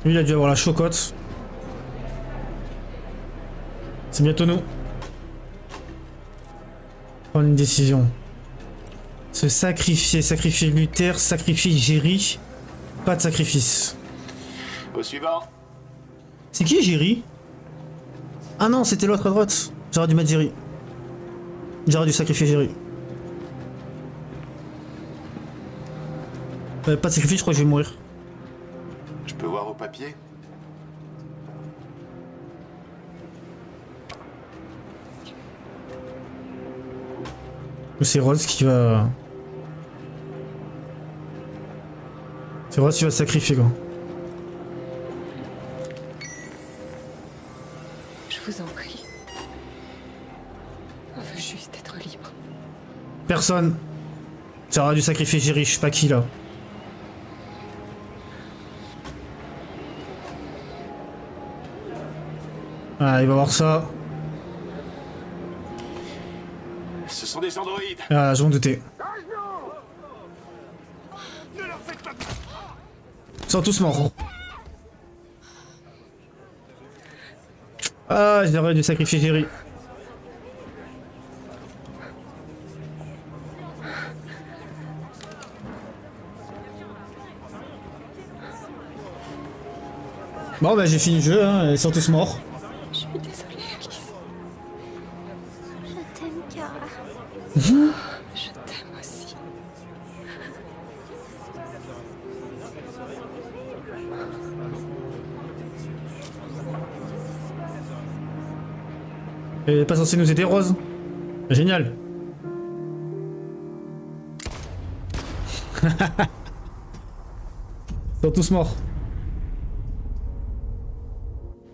Lui il a dû avoir la chocotte. C'est bientôt nous. Prendre une décision. Se sacrifier. Sacrifier Luther, sacrifier Jerry. Pas de sacrifice. Au suivant. C'est qui Jerry? Ah non, c'était l'autre à droite. J'aurais dû mettre Jerry. J'aurais dû sacrifier Jerry. Pas de sacrifice, je crois que je vais mourir. Je peux voir vos papiers? C'est Rose qui va... C'est Rose qui va se sacrifier, quoi. Je vous en prie. On veut juste être libre. Personne. Ça aurait dû sacrifier Jerry, je sais pas qui, là. Ah, il va voir ça. Ce sont des androïdes. Ah, je m'en doutais. Ils sont tous morts. Ah, j'aurais dû sacrifier Jerry. Bon, bah j'ai fini le jeu, hein, ils sont tous morts. Je suis désolée, Alice. Je t'aime, Kara. Je t'aime aussi. Elle est pas censée nous aider, Rose? Génial. Ils sont tous morts.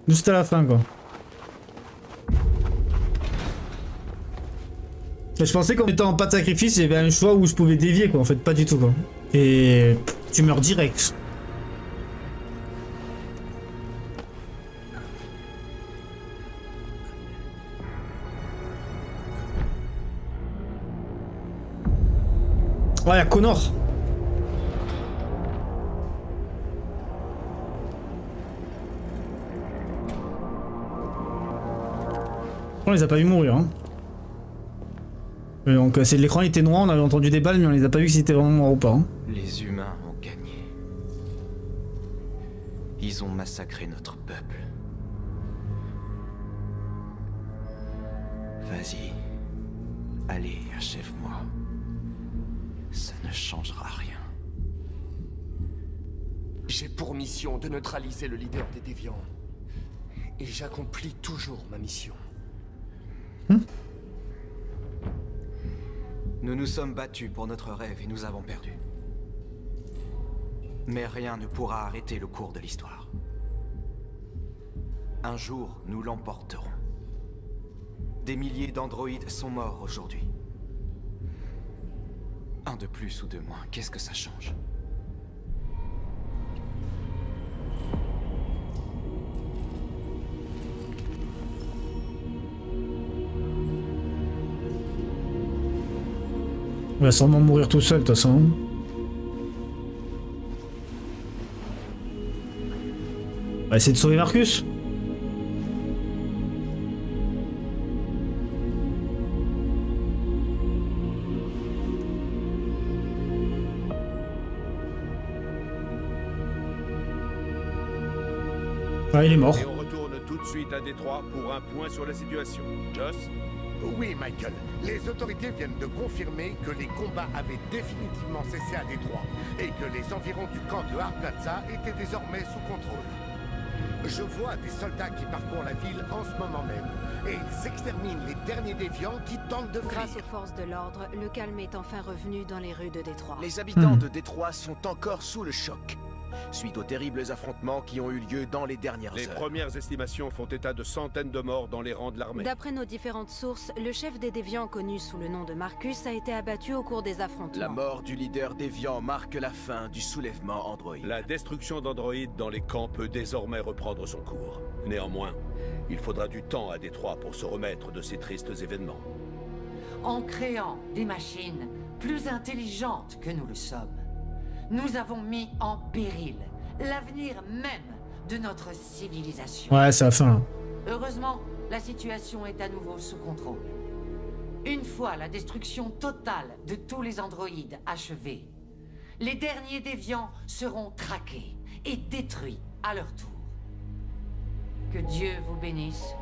Juste à la fin, quoi. Je pensais qu'en étant en pas de sacrifice, il y avait un choix où je pouvais dévier, quoi. En fait, pas du tout, quoi. Et tu meurs direct. Ouais, y'a Connor. On les a pas vu mourir, hein. Donc l'écran était noir, on avait entendu des balles mais on les a pas vu s'ils étaient vraiment morts ou pas. Hein. Les humains ont gagné. Ils ont massacré notre peuple. Vas-y. Allez, achève-moi. Ça ne changera rien. J'ai pour mission de neutraliser le leader des déviants. Et j'accomplis toujours ma mission. Nous nous sommes battus pour notre rêve et nous avons perdu. Mais rien ne pourra arrêter le cours de l'histoire. Un jour, nous l'emporterons. Des milliers d'androïdes sont morts aujourd'hui. Un de plus ou de moins, qu'est-ce que ça change? Il va sûrement mourir tout seul de toute façon. On va essayer de sauver Marcus. Ah, il est mort. Et on retourne tout de suite à Détroit pour un point sur la situation. Joss? Oui, Michael. Les autorités viennent de confirmer que les combats avaient définitivement cessé à Détroit et que les environs du camp de Hart Plaza étaient désormais sous contrôle. Je vois des soldats qui parcourent la ville en ce moment même et ils exterminent les derniers déviants qui tentent de fuir. Grâce aux forces de l'ordre, le calme est enfin revenu dans les rues de Détroit. Les habitants de Détroit sont encore sous le choc, suite aux terribles affrontements qui ont eu lieu dans les dernières heures. Les premières estimations font état de centaines de morts dans les rangs de l'armée. D'après nos différentes sources, le chef des déviants connu sous le nom de Marcus a été abattu au cours des affrontements. La mort du leader déviant marque la fin du soulèvement Android. La destruction d'androïdes dans les camps peut désormais reprendre son cours. Néanmoins, il faudra du temps à Détroit pour se remettre de ces tristes événements. En créant des machines plus intelligentes que nous le sommes, nous avons mis en péril l'avenir même de notre civilisation. Ouais, c'est la fin. Heureusement, la situation est à nouveau sous contrôle. Une fois la destruction totale de tous les androïdes achevée, les derniers déviants seront traqués et détruits à leur tour. Que Dieu vous bénisse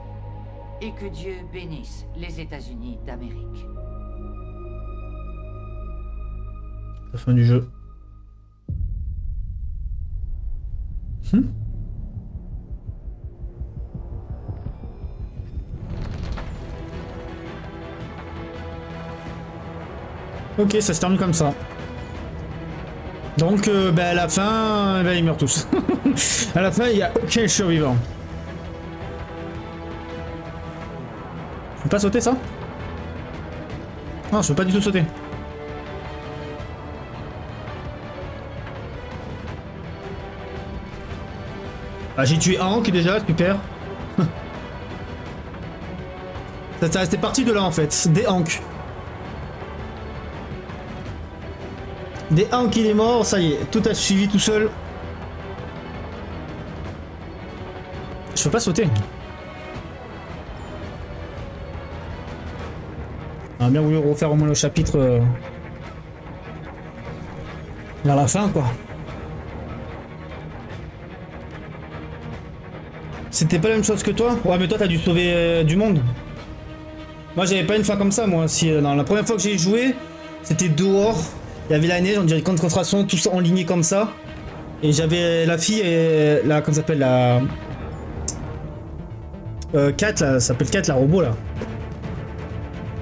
Et que Dieu bénisse les États-Unis d'Amérique. La fin du jeu. Ok, ça se termine comme ça. Donc, à la fin, ils meurent tous. À la fin, il y a aucun survivant. Je peux pas sauter ça? Non, je peux pas du tout sauter. Ah, j'ai tué Hank déjà, super. Ça restait parti de là en fait, des Hank. Des Hank il est mort, ça y est, tout a suivi tout seul. Je peux pas sauter. On a bien voulu refaire au moins le chapitre vers la fin quoi. C'était pas la même chose que toi? Ouais mais toi t'as dû sauver du monde. Moi j'avais pas une fin comme ça moi. Si, non, la première fois que j'ai joué, c'était dehors. Il y avait la neige, on dirait camp de concentration, tous en ligne comme ça. Et j'avais la fille et la... comment ça s'appelle la... Kat là, ça s'appelle Kat la robot là.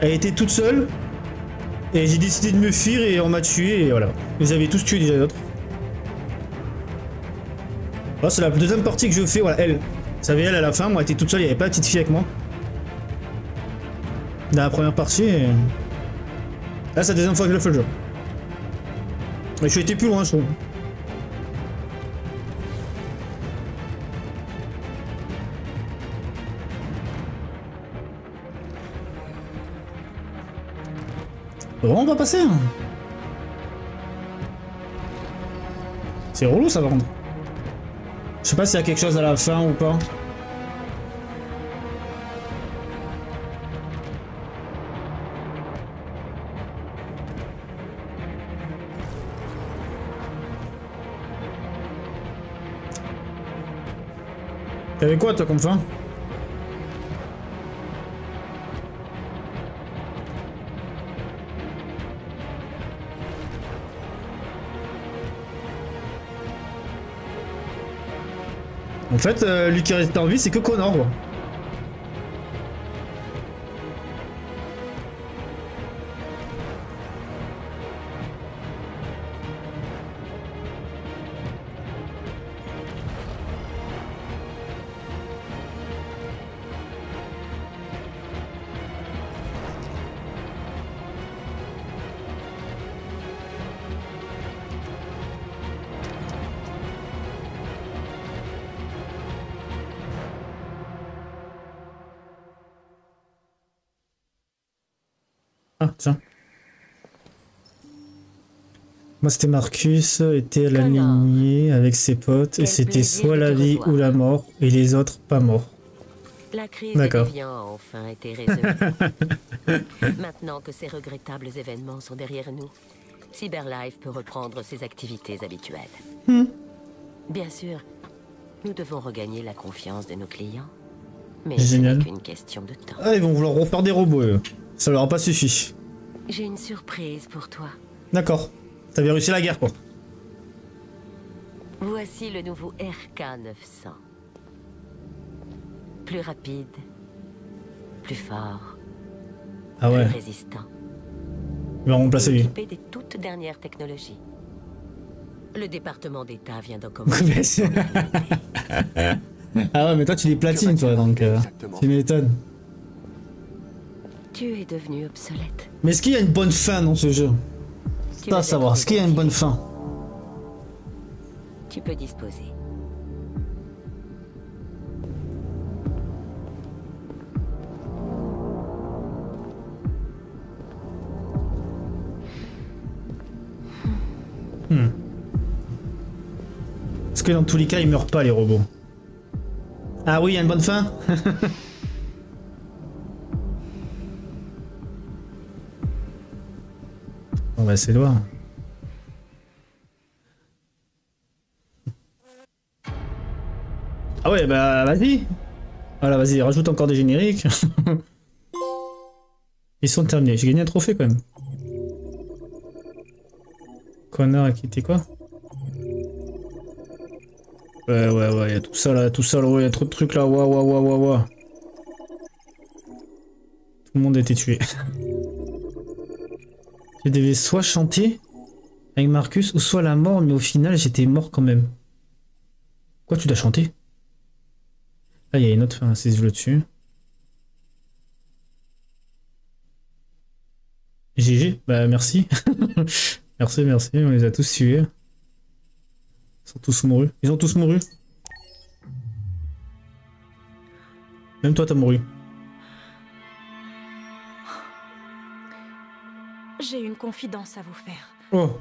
Elle était toute seule. Et j'ai décidé de me fuir et on m'a tué et voilà. Ils avaient tous tué déjà les autres. Là c'est la deuxième partie que je fais, voilà, elle. Vous savez, elle à la fin, moi elle était toute seule, il n'y avait pas la petite fille avec moi. Dans la première partie et... Là c'est la deuxième fois que je fais le jeu. Et je suis été plus loin je trouve. Vraiment pas passer hein. C'est relou ça par contre. Je sais pas s'il y a quelque chose à la fin ou pas. T'avais quoi toi comme fin? En fait, lui qui reste en vie, c'est que Connor quoi. Ah, tiens. Moi, c'était Marcus, était la lignée avec ses potes, et c'était soit la vie ou la mort, et les autres pas morts. La crise des déviants a enfin été résolue. Maintenant que ces regrettables événements sont derrière nous, Cyberlife peut reprendre ses activités habituelles. Bien sûr, nous devons regagner la confiance de nos clients, mais ce n'est qu'une question de temps. Ah, ils vont vouloir refaire des robots, eux. Ça leur a pas suffi. J'ai une surprise pour toi. D'accord. T'avais réussi la guerre, quoi. Voici le nouveau RK900. Plus rapide, plus fort, ah ouais. plus résistant. Il va remplacer lui. Équipé des toutes dernières technologies. Le département d'État vient d'en commencer. Ah ouais, mais toi tu les platines, toi, donc tu m'étonnes. Tu es devenu obsolète. Mais est-ce qu'il y a une bonne fin dans ce jeu? C'est pas à savoir, est-ce qu'il y a une bonne fin? Tu peux disposer. Parce que dans tous les cas, ils meurent pas, les robots. Ah oui, il y a une bonne fin. On va essayer de voir. Ah ouais, bah vas-y. Voilà, vas-y, rajoute encore des génériques. Ils sont terminés. J'ai gagné un trophée quand même. Connard a quitté quoi? Ouais, y'a tout ça là, ouais, y'a trop de trucs là, waouh. Tout le monde a été tué. Je devais soit chanter avec Marcus ou soit la mort, mais au final j'étais mort quand même. Quoi, tu dois chanter? Ah, il y a une autre fin, c'est le dessus. GG, bah merci. merci, on les a tous tués. Ils sont tous mourus. Ils ont tous mouru. Même toi, t'as mouru. J'ai une confidence à vous faire. Oh.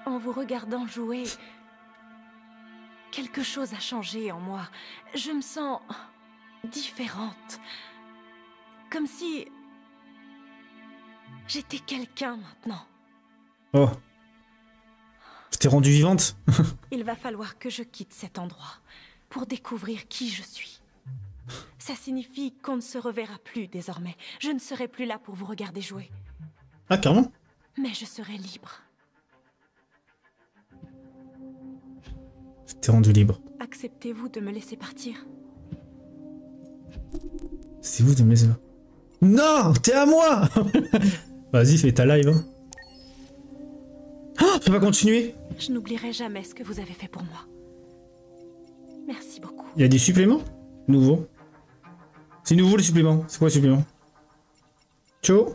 En vous regardant jouer, quelque chose a changé en moi. Je me sens différente. Comme si j'étais quelqu'un maintenant. Oh. Je t'ai rendue vivante. Il va falloir que je quitte cet endroit pour découvrir qui je suis. Ça signifie qu'on ne se reverra plus désormais. Je ne serai plus là pour vous regarder jouer. Ah, carrément. Mais je serai libre. Je t'ai rendu libre. Acceptez-vous de me laisser partir? C'est vous de me laisser... Non, t'es à moi. Vas-y, fais ta live. Hein. Oh, je peux pas continuer. Je n'oublierai jamais ce que vous avez fait pour moi. Merci beaucoup. Il y a des suppléments? Nouveau. C'est nouveau les suppléments. C'est quoi les suppléments? Ciao.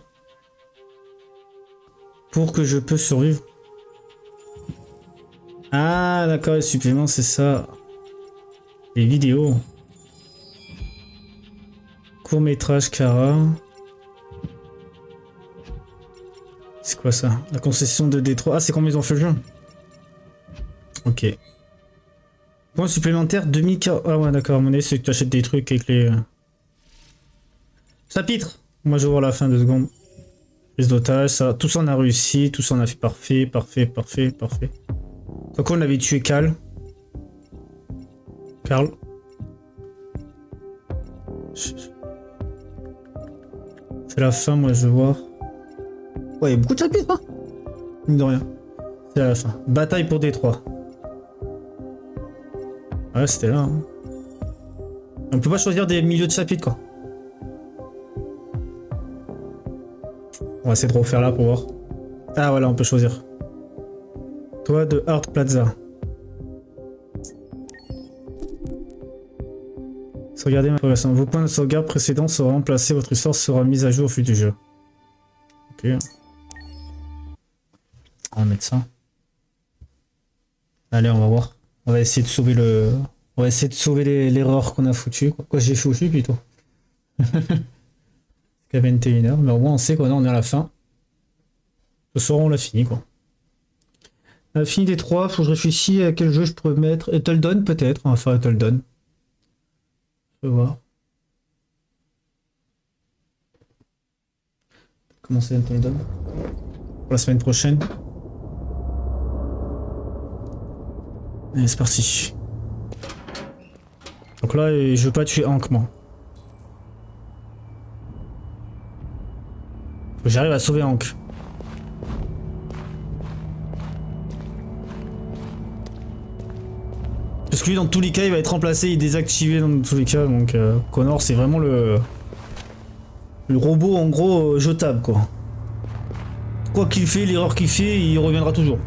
Pour que je peux survivre. Ah d'accord, les suppléments c'est ça. Les vidéos. Court-métrage Kara. C'est quoi ça? La concession de Détroit. Ah, c'est quand ils ont fait le jeu. Ok. Point supplémentaire 2040. Ah ouais, d'accord. À mon avis, c'est que tu achètes des trucs avec les... Chapitre. Moi, je vais voir la fin de secondes. Les otages, ça. Tout ça, on a réussi. Tout ça, on a fait parfait. Donc, on avait tué Karl. C'est la fin, moi, je veux voir. Ouais, il y a beaucoup de chapitres, hein. Mine de rien. C'est à la fin. Bataille pour Détroit. Ouais, c'était là. Hein. On peut pas choisir des milieux de chapitres, quoi. On va essayer de refaire là pour voir. Ah, voilà, on peut choisir. Toi de Hart Plaza. Sauvegardez ma progression. Vos points de sauvegarde précédents seront remplacés. Votre histoire sera mise à jour au fil du jeu. Ok. On va mettre ça. Allez, on va voir. On va essayer de sauver le... On va essayer de sauver l'erreur qu'on a foutue. Quoi j'ai foutu plutôt. Jusqu'à 21h. Mais au moins on sait qu'on est à la fin. Ce soir on l'a fini quoi. On a fini des 3. Faut que je réfléchisse à quel jeu je pourrais mettre. Eteldon peut-être. On va faire Eteldon. Je vais voir. Commencer Eteldon. Pour la semaine prochaine. Allez, c'est parti. Donc là, je veux pas tuer Hank, moi. Faut que j'arrive à sauver Hank. Parce que lui, dans tous les cas, il va être remplacé et désactivé dans tous les cas. Donc, Connor, c'est vraiment le robot, en gros, jetable, quoi. Quoi qu'il fait, l'erreur qu'il fait, il reviendra toujours.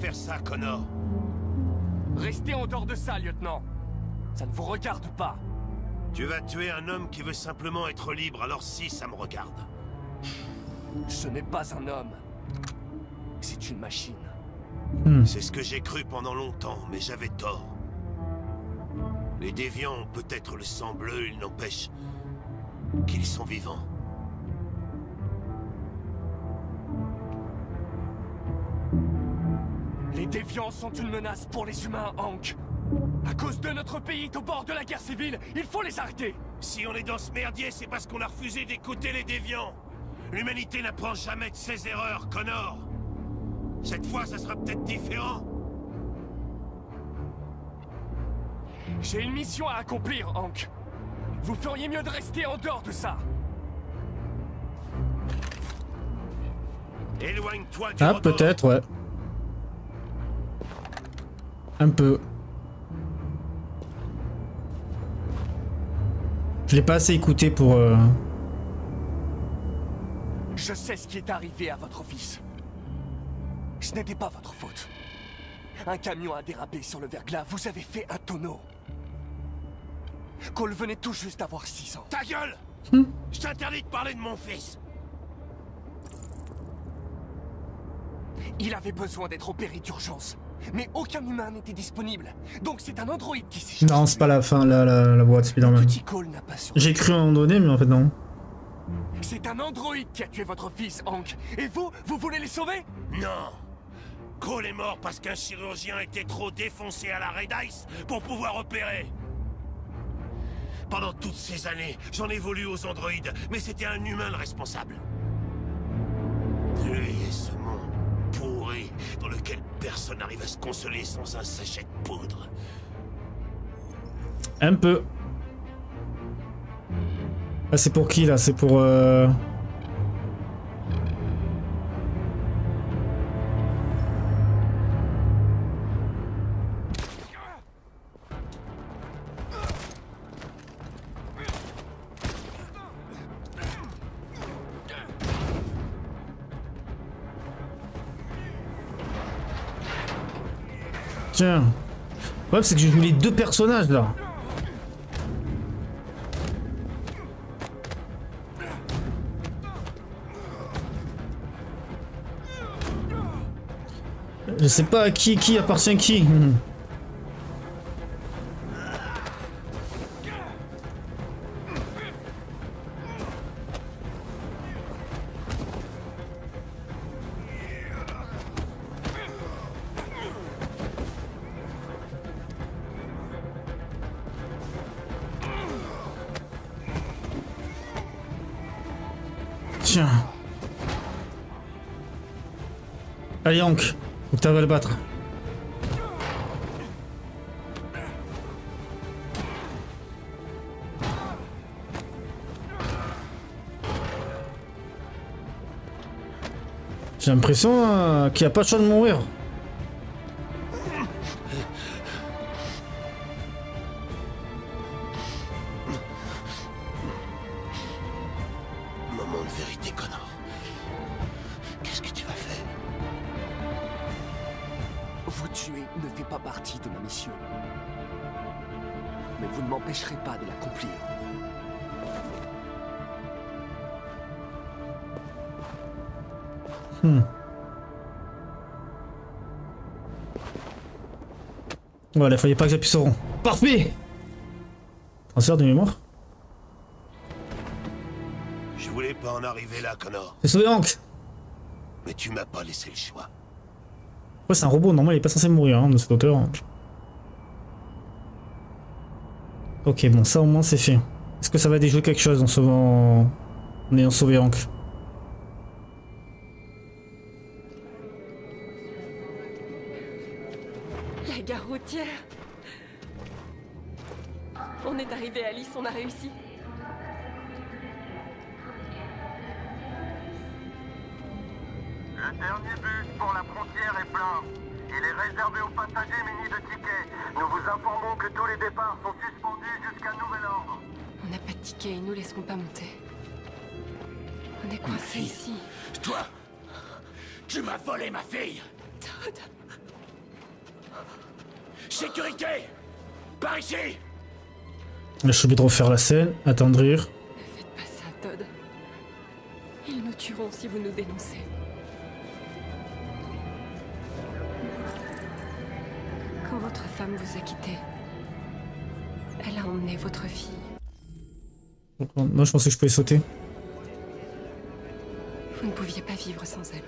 Faire ça, Connor. Restez en dehors de ça, lieutenant. Ça ne vous regarde pas. Tu vas tuer un homme qui veut simplement être libre, alors si, ça me regarde. Ce n'est pas un homme. C'est une machine. C'est ce que j'ai cru pendant longtemps, mais j'avais tort. Les déviants ont peut-être le sang bleu, il n'empêche qu'ils sont vivants. Les déviants sont une menace pour les humains, Hank. À cause de notre pays est au bord de la guerre civile, il faut les arrêter. Si on est dans ce merdier, c'est parce qu'on a refusé d'écouter les déviants. L'humanité n'apprend jamais de ses erreurs, Connor. Cette fois, ça sera peut-être différent. J'ai une mission à accomplir, Hank. Vous feriez mieux de rester en dehors de ça. Éloigne-toi du Ah, rebord. peut-être, ouais. Un peu. Je l'ai pas assez écouté pour... Je sais ce qui est arrivé à votre fils. Ce n'était pas votre faute. Un camion a dérapé sur le verglas, vous avez fait un tonneau. Cole venait tout juste d'avoir 6 ans. Ta gueule! Je t'interdis de parler de mon fils. Il avait besoin d'être opéré d'urgence. Mais aucun humain n'était disponible. Donc c'est un androïde qui s'est... Non, c'est pas la fin, la voix de Spider-Man. Cole n'a pas survécu. J'ai cru à un moment donné, mais en fait non. C'est un androïde qui a tué votre fils, Hank. Et vous voulez les sauver? Non. Cole est mort parce qu'un chirurgien était trop défoncé à la Red Ice pour pouvoir opérer. Pendant toutes ces années, j'en ai voulu aux androïdes, mais c'était un humain le responsable. Lui et ce monde pourri dans lequel personne n'arrive à se consoler sans un sachet de poudre. Un peu. Ah, c'est pour qui là? C'est pour... Tiens. Le problème c'est que je joue les deux personnages là. Je sais pas à qui appartient qui. Tiens. Allez Hank, faut que t'arrives à le battre. J'ai l'impression qu'il n'y a pas de choix de mourir. Moment de vérité, Connor. Qu'est-ce que tu vas faire? Vous tuer ne fait pas partie de ma mission. Mais vous ne m'empêcherez pas de l'accomplir. Voilà, il fallait pas que j'appuie sur rond. Parfait! Transfert de mémoire. Je voulais pas en arriver là, Connor. J'ai sauvé Hank! Mais tu m'as pas laissé le choix. Ouais, c'est un robot, normalement il est pas censé mourir hein, de cette hauteur. Ok, bon, ça au moins c'est fait. Est-ce que ça va déjouer quelque chose en sauvant... en ayant sauvé Hank? La gare routière. On est arrivé à Alice, on a réussi. Le dernier bus pour la frontière est plein. Il est réservé aux passagers munis de tickets. Nous vous informons que tous les départs sont suspendus jusqu'à nouvel ordre. On n'a pas de ticket, ils nous laisseront pas monter. On est coincés ici. Toi, tu m'as volé ma fille. Todd. Sécurité! Par ici! Là, je suis obligé de refaire la scène, attendrir. Ne faites pas ça, Todd. Ils nous tueront si vous nous dénoncez. Quand votre femme vous a quitté, elle a emmené votre fille. Moi, je pensais que je pouvais sauter. Vous ne pouviez pas vivre sans elle.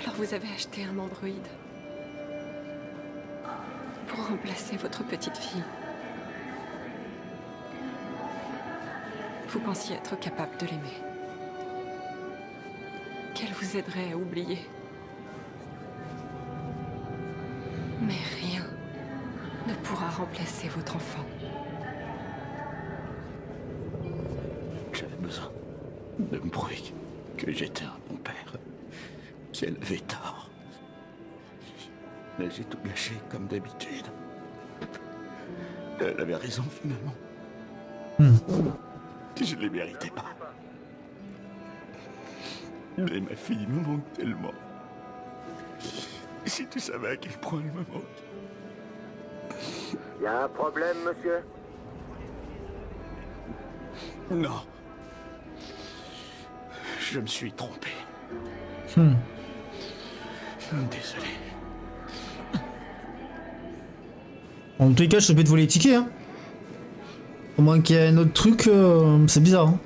Alors vous avez acheté un androïde pour remplacer votre petite fille. Vous pensiez être capable de l'aimer. Qu'elle vous aiderait à oublier. Mais rien ne pourra remplacer votre enfant. J'avais besoin de me prouver que j'étais un bon père, qu'elle avait tort. Mais j'ai tout gâché comme d'habitude. Elle avait raison finalement. Je ne les méritais pas. Mais ma fille me manque tellement. Si tu savais à quel point elle me manque. Y a un problème, monsieur? Non. Je me suis trompé. Désolé. En tous les cas, je te peux te voler les tickets. Hein. Au moins qu'il y ait un autre truc, c'est bizarre. Hein.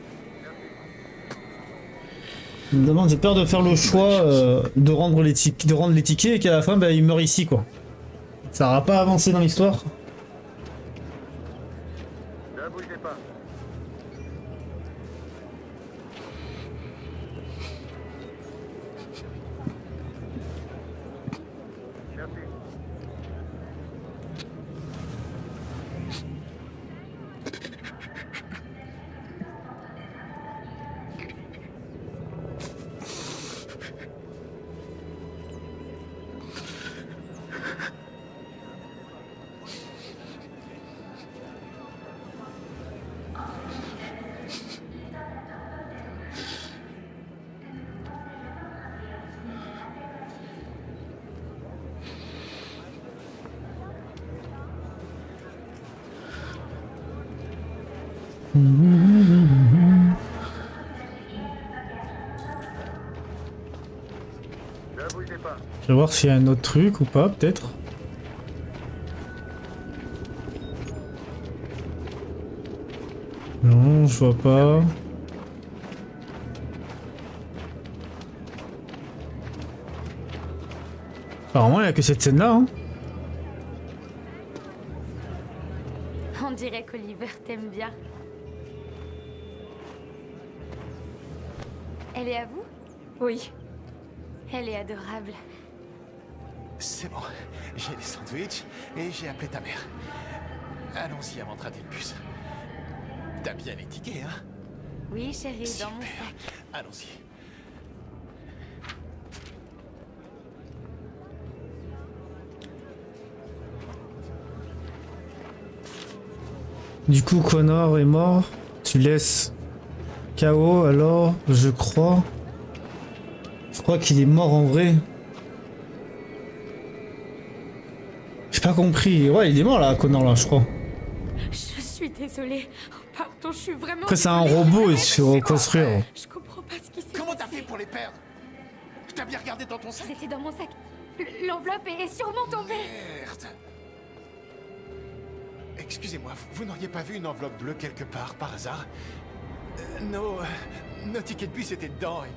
Je me demande, j'ai peur de faire le choix de rendre les tickets et qu'à la fin, bah, il meurt ici, quoi. Ça n'aura pas avancé dans l'histoire. Ne bougez pas. Je vais voir s'il y a un autre truc ou pas, peut-être. Non, je vois pas. Apparemment, il n'y a que cette scène-là. Hein. On dirait qu'Oliver t'aime bien. Elle est à vous? Oui. Elle est adorable. C'est bon, j'ai les sandwichs et j'ai appelé ta mère. Allons-y avant de rater le bus. T'as bien les tickets, hein? Oui, chérie, Super. dans mon sac. Allons-y. Du coup, Connor est mort. Tu laisses KO, alors je crois. Je crois qu'il est mort en vrai. J'ai pas compris. Ouais, il est mort là, Connor, là, je crois. Je suis désolée. Pardon, je suis vraiment. Après, c'est un robot, il se fait reconstruire. Je comprends pas ce qui s'est passé. Comment t'as fait pour les perdre? T'as bien regardé dans ton sac? C'était dans mon sac. L'enveloppe est sûrement tombée. Merde. Excusez-moi, vous n'auriez pas vu une enveloppe bleue quelque part, par hasard? Nos tickets de bus étaient dedans et...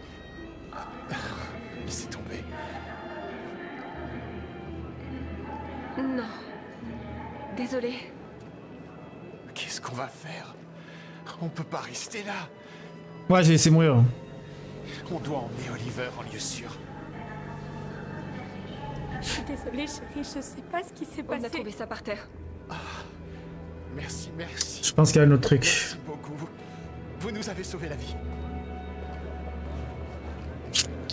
C'est tombé. Non. Désolé. Qu'est-ce qu'on va faire? On peut pas rester là. Ouais, j'ai laissé mourir. On doit emmener Oliver en lieu sûr. Je suis désolée, chérie, je sais pas ce qui s'est passé. On a trouvé ça par terre. Merci, merci. Je pense qu'il y a un autre truc. Merci beaucoup. Vous nous avez sauvé la vie.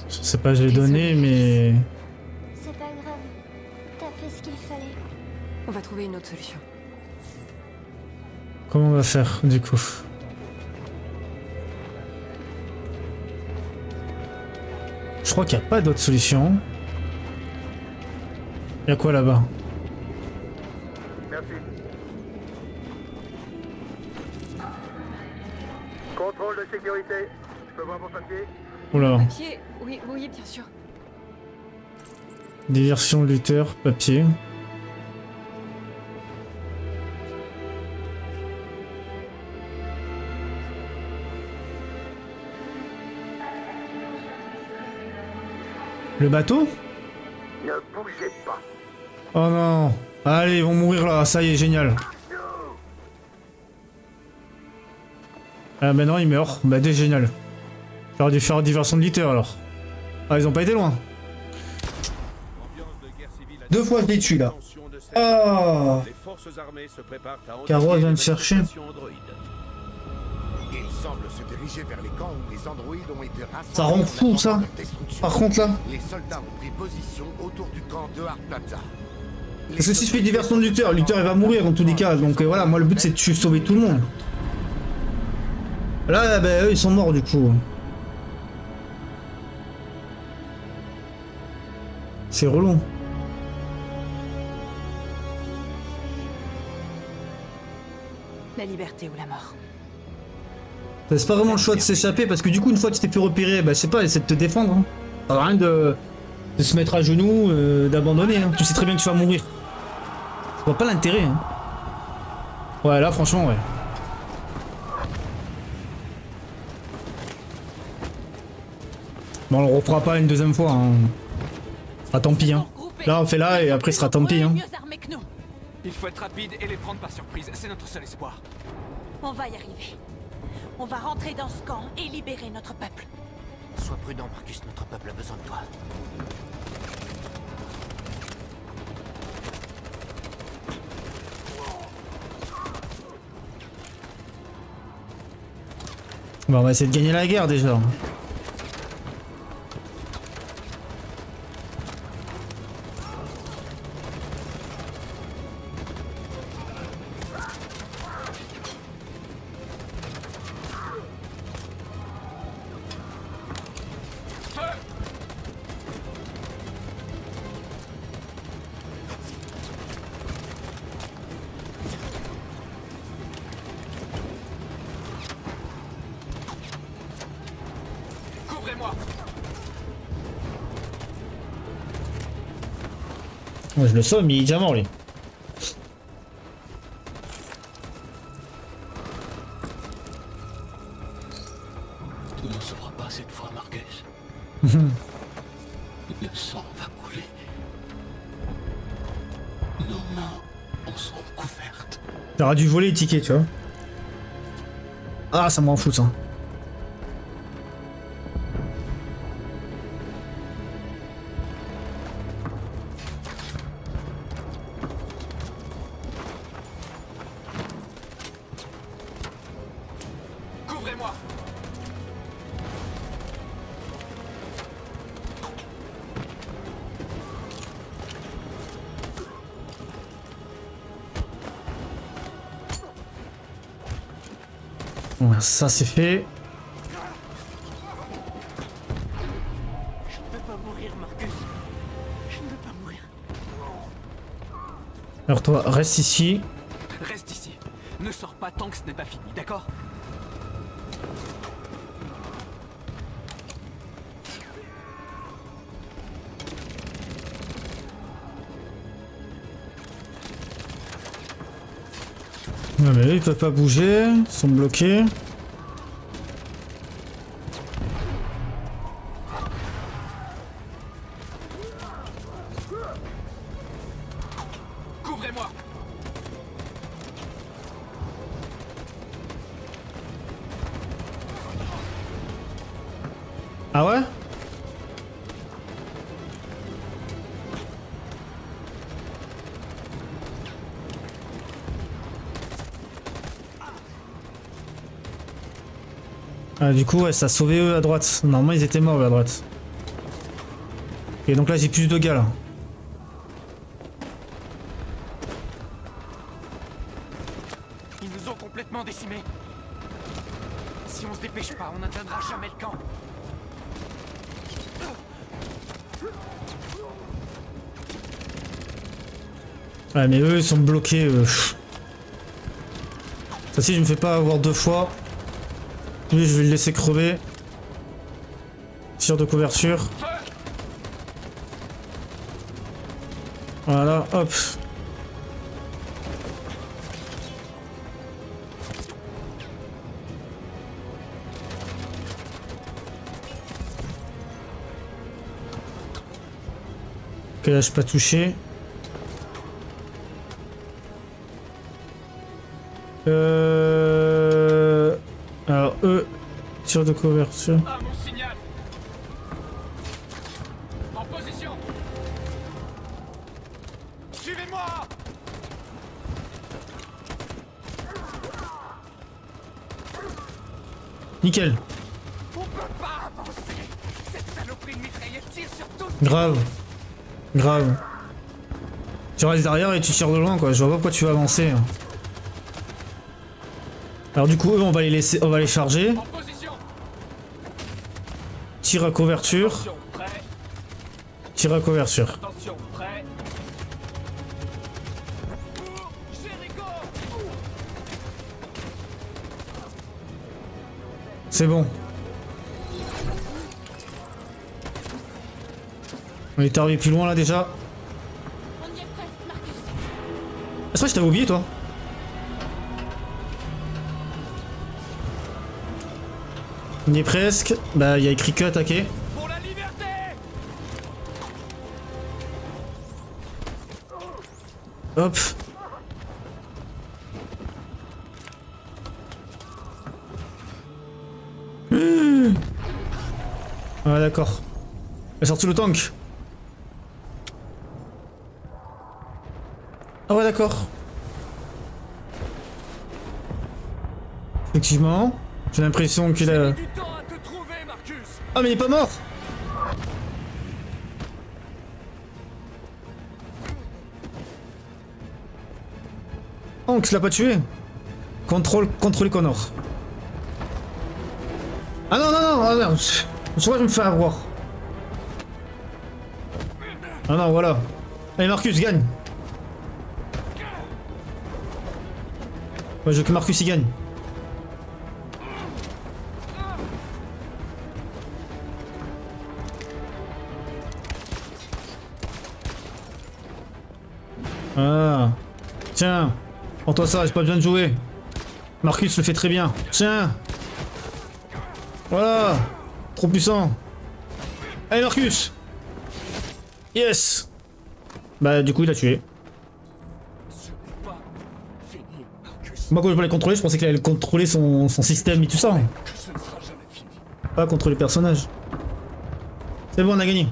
Je sais pas, je l'ai donné, mais... C'est pas grave. T'as fait ce qu'il fallait. On va trouver une autre solution. Comment on va faire, du coup? Je crois qu'il n'y a pas d'autre solution. Il y a quoi là-bas? Merci. Contrôle de sécurité. Je peux voir vos papiers? Oula. Papier, oui, oui, bien sûr. Diversion lutteur, papier. Le bateau? Ne bougez pas. Oh non. Allez, ils vont mourir là, ça y est, génial. Ah bah non, il meurt. Bah c'est génial. J'aurais dû faire diversion de lutteur alors. Ah, ils ont pas été loin. 2 fois je l'ai tué là. Ah. Caro vient de chercher. Il semble se diriger vers les camps où les androïdes ont été rassemblés. Ça rend fou ça. Par contre là. Les soldats ont pris position autour du camp de Hard Plaza. Parce que si je fais diversion de lutteur, il va mourir en tous les cas. Donc voilà, moi le but c'est de sauver tout le monde. Là, bah, eux ils sont morts du coup. C'est relou. La liberté ou la mort. C'est pas vraiment le choix de s'échapper parce que du coup une fois que tu t'es fait repérer, bah je sais pas, essaie de te défendre. Hein. Ça sert à rien de se mettre à genoux, d'abandonner. Hein. Tu sais très bien que tu vas mourir. Je vois pas l'intérêt. Hein. Ouais là franchement ouais. Bon on le refera pas une deuxième fois. Hein. Ce sera tant pis. Hein. Là on fait là et après ce sera tant pis. Hein. Il faut être rapide et les prendre par surprise, c'est notre seul espoir. On va y arriver. On va rentrer dans ce camp et libérer notre peuple. Sois prudent, Marcus, notre peuple a besoin de toi. Bon, on va essayer de gagner la guerre déjà. Je le sauve, mais il est déjà mort lui. Tu ne sauveras pas cette fois, Marcus. Le sang va couler. Nos mains en seront couvertes. J'aurais dû voler les tickets, tu vois. Ah, ça m'en fout ça. Ça c'est fait. Je ne peux pas mourir, Marcus. Je ne veux pas mourir. Alors toi, reste ici. Reste ici. Ne sors pas tant que ce n'est pas fini, d'accord? Ouais, mais eux, ils peuvent pas bouger, ils sont bloqués. Couvrez-moi. Ah ouais? Ah, du coup, ouais, ça a sauvé eux à droite. Normalement, ils étaient morts eux à droite. Et donc là, j'ai plus de gars là. Ils nous ont complètement décimés. Si on se dépêche pas, on n'atteindra jamais le camp. Ouais, mais eux, ils sont bloqués. Ça, si je me fais pas avoir 2 fois. Lui, je vais le laisser crever. Tir de couverture. Voilà, hop. Ok, là, je peux pas toucher. Alors, eux, tir de couverture. Ah, mon signal. En position. Suivez-moi. Nickel. On peut pas avancer. Cette saloperie de mitraillette tire sur tous. Grave. Grave. Tu restes derrière et tu tires de loin, quoi. Je vois pas pourquoi tu vas avancer. Alors du coup, eux, on va les laisser, on va les charger. Tir à couverture. Tir à couverture. C'est bon. On est arrivé plus loin là déjà. C'est vrai que je t'avais oublié toi. On y est presque. Bah il y a écrit que attaquer. Hop. Ah d'accord. Elle a sorti le tank. Ah ouais d'accord. Effectivement. J'ai l'impression qu'il a... Ah mais il est pas mort. Hanks l'a pas tué. Contrôle Connor. Ah non non non, ah non. Je crois que je me fais avoir. Ah non voilà. Allez Marcus gagne. Ouais, je veux que Marcus y gagne. Ah. Tiens. Prends-toi ça, j'ai pas besoin de jouer. Marcus le fait très bien. Tiens. Voilà. Trop puissant. Allez Marcus. Yes. Bah du coup il a tué. Moi quand je voulais contrôler, je pensais qu'il allait contrôler son système et tout ça. Pas contrôler le personnage. C'est bon, on a gagné.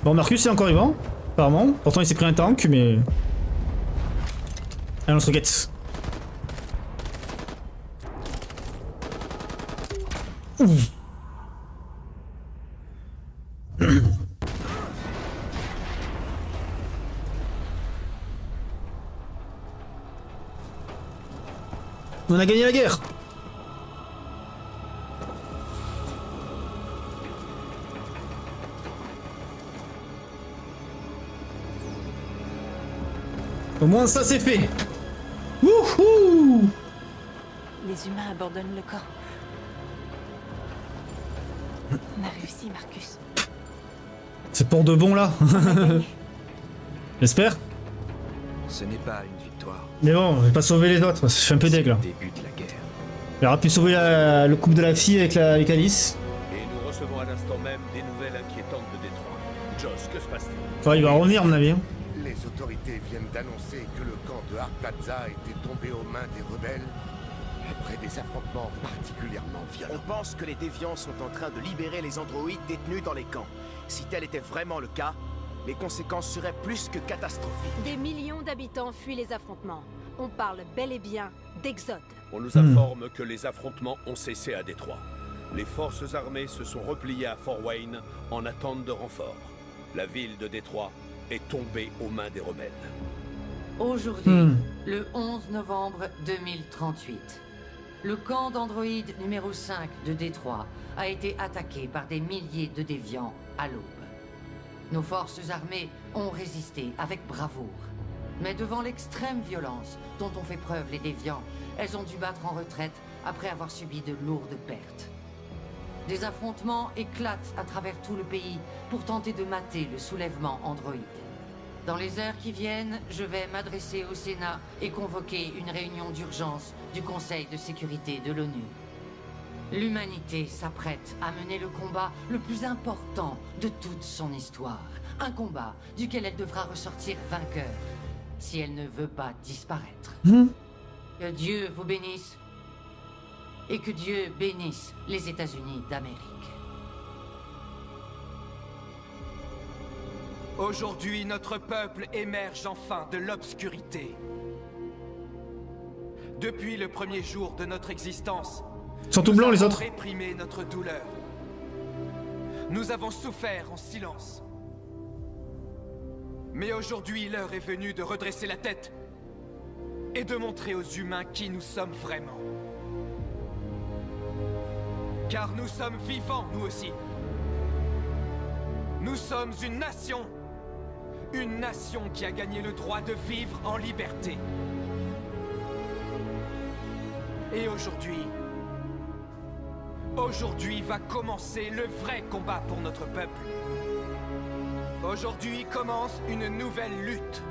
Bon, Marcus est encore vivant, apparemment. Pourtant il s'est pris un tank, mais... Allez, on se requête. On a gagné la guerre. Au moins ça c'est fait. Wouhou! Les humains abandonnent le camp. On a réussi, Marcus. C'est pour de bon là. J'espère. Ce n'est pas une victoire. Mais bon, je vais pas sauver les autres, je suis un peu dég là. Début de la guerre. Il aurait pu sauver le couple de la fille avec Alice. Et nous recevons à l'instant même des nouvelles inquiétantes de Détroit. Joss, que se passe-t-il? Enfin, il va revenir à mon avis. Les autorités viennent d'annoncer que le camp de Hart Plaza était tombé aux mains des rebelles après des affrontements particulièrement violents. On pense que les déviants sont en train de libérer les androïdes détenus dans les camps. Si tel était vraiment le cas, les conséquences seraient plus que catastrophiques. Des millions d'habitants fuient les affrontements. On parle bel et bien d'exode. On nous informe que les affrontements ont cessé à Détroit. Les forces armées se sont repliées à Fort Wayne en attente de renforts. La ville de Détroit est tombée aux mains des rebelles. Aujourd'hui, le 11 novembre 2038, le camp d'androïdes numéro 5 de Détroit a été attaqué par des milliers de déviants à l'aube. Nos forces armées ont résisté avec bravoure. Mais devant l'extrême violence dont ont fait preuve les déviants, elles ont dû battre en retraite après avoir subi de lourdes pertes. Des affrontements éclatent à travers tout le pays pour tenter de mater le soulèvement androïde. Dans les heures qui viennent, je vais m'adresser au Sénat et convoquer une réunion d'urgence du Conseil de sécurité de l'ONU. L'humanité s'apprête à mener le combat le plus important de toute son histoire. Un combat duquel elle devra ressortir vainqueur, si elle ne veut pas disparaître. Que Dieu vous bénisse, et que Dieu bénisse les États-Unis d'Amérique. Aujourd'hui, notre peuple émerge enfin de l'obscurité. Depuis le premier jour de notre existence, ils sont tout blancs, les autres. Nous avons réprimé notre douleur. Nous avons souffert en silence. Mais aujourd'hui, l'heure est venue de redresser la tête et de montrer aux humains qui nous sommes vraiment. Car nous sommes vivants, nous aussi. Nous sommes une nation qui a gagné le droit de vivre en liberté. Et aujourd'hui va commencer le vrai combat pour notre peuple. Aujourd'hui commence une nouvelle lutte.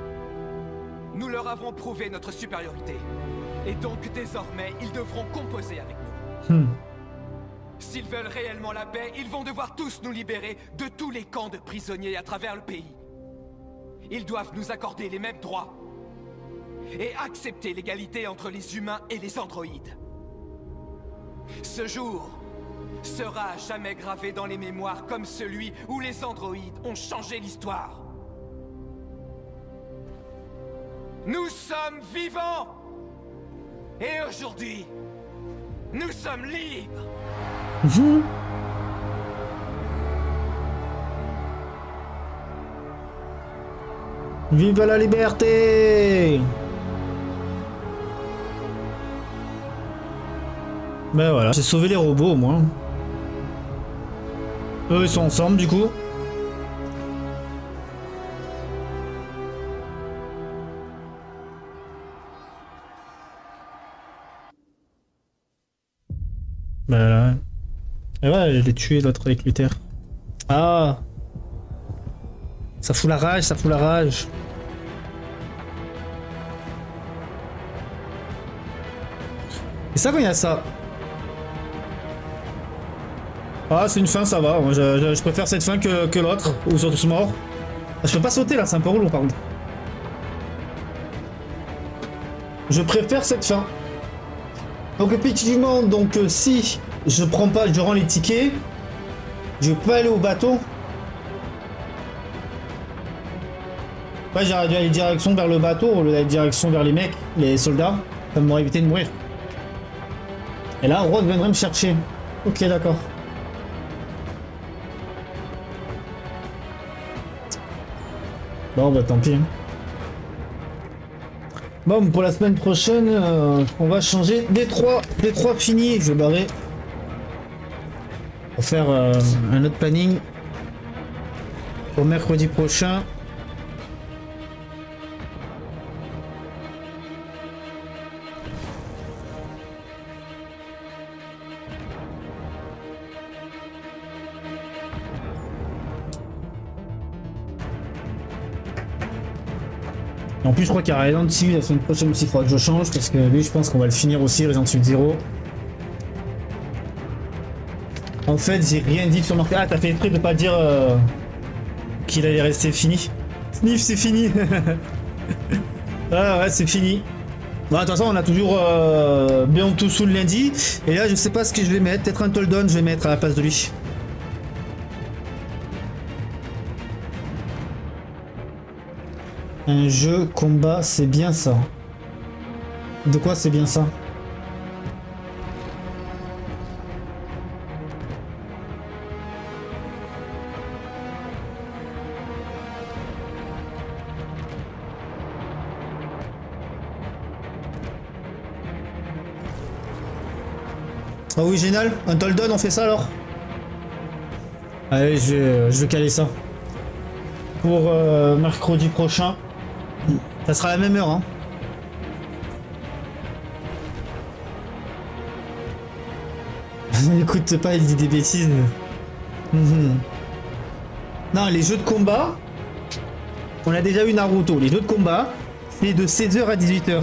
Nous leur avons prouvé notre supériorité. Et donc désormais, ils devront composer avec nous. S'ils veulent réellement la paix, ils vont devoir tous nous libérer de tous les camps de prisonniers à travers le pays. Ils doivent nous accorder les mêmes droits et accepter l'égalité entre les humains et les androïdes. Ce jour sera à jamais gravé dans les mémoires comme celui où les androïdes ont changé l'histoire. Nous sommes vivants! Et aujourd'hui, nous sommes libres! Vive la liberté! Ben voilà, j'ai sauvé les robots au moins. Eux ils sont ensemble du coup. Ben là. Et ouais, elle est tuée l'autre avec Luther. Ah! Ça fout la rage, ça fout la rage. Et ça quand il y a ça. Ah c'est une fin, ça va. Moi, je préfère cette fin que l'autre, où ils sont tous morts. Je peux pas sauter là, c'est un peu relou par contre. Je préfère cette fin. Donc effectivement, donc si je prends pas, je rends les tickets, je peux aller au bateau. Ouais, j'aurais dû aller direction vers le bateau au lieu d'aller direction vers les mecs, les soldats. Ça m'aurait évité de mourir. Et là, Rose viendrait me chercher. Ok, d'accord. Bon, bah tant pis. Bon, pour la semaine prochaine, on va changer Détroit. Détroit fini, je vais barrer. Pour faire un autre planning. Pour mercredi prochain. Et en plus, je crois qu'il y a Resident Evil la semaine prochaine aussi, il faudra que je change parce que lui, je pense qu'on va le finir aussi, Resident Evil 0. En fait, j'ai rien dit sur Martin. Ah, t'as fait exprès de pas dire qu'il allait rester fini. Sniff, c'est fini. Ah ouais, c'est fini. Bon, de toute façon, on a toujours Beyond Two Souls lundi. Et là, je sais pas ce que je vais mettre. Peut-être un Toldon, je vais mettre à la place de lui. Un jeu combat, c'est bien ça. De quoi c'est bien ça? Ah oui, génial. Un Toldon, on fait ça alors? Allez, je vais caler ça. Pour mercredi prochain. Ça sera à la même heure, hein. Écoute pas, il dit des bêtises. Non, les jeux de combat, on a déjà eu Naruto. Les jeux de combat, c'est de 16h à 18h.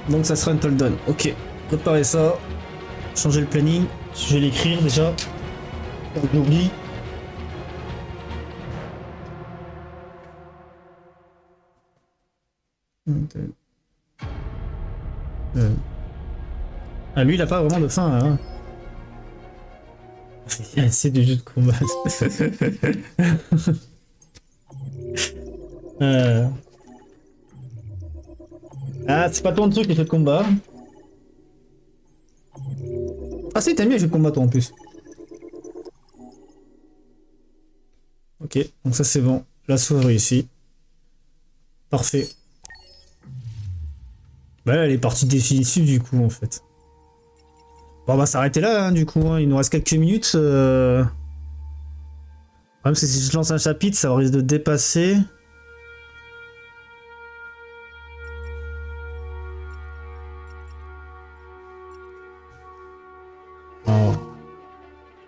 Donc ça sera Until Dawn. Ok, préparez ça. Changer le planning. Je vais l'écrire déjà. On oublie. Ah lui il a pas vraiment de fin hein. Il y a assez de jeux de combat. Ah c'est pas ton truc les jeux de combat. Ah si t'aimes bien les jeux de combat toi en plus. Ok donc ça c'est bon. La sauve ici. Parfait. Bah là elle est partie définitive du coup en fait. Bon on va s'arrêter là hein, du coup, hein. Il nous reste quelques minutes. Le problème c'est que si je lance un chapitre ça risque de dépasser.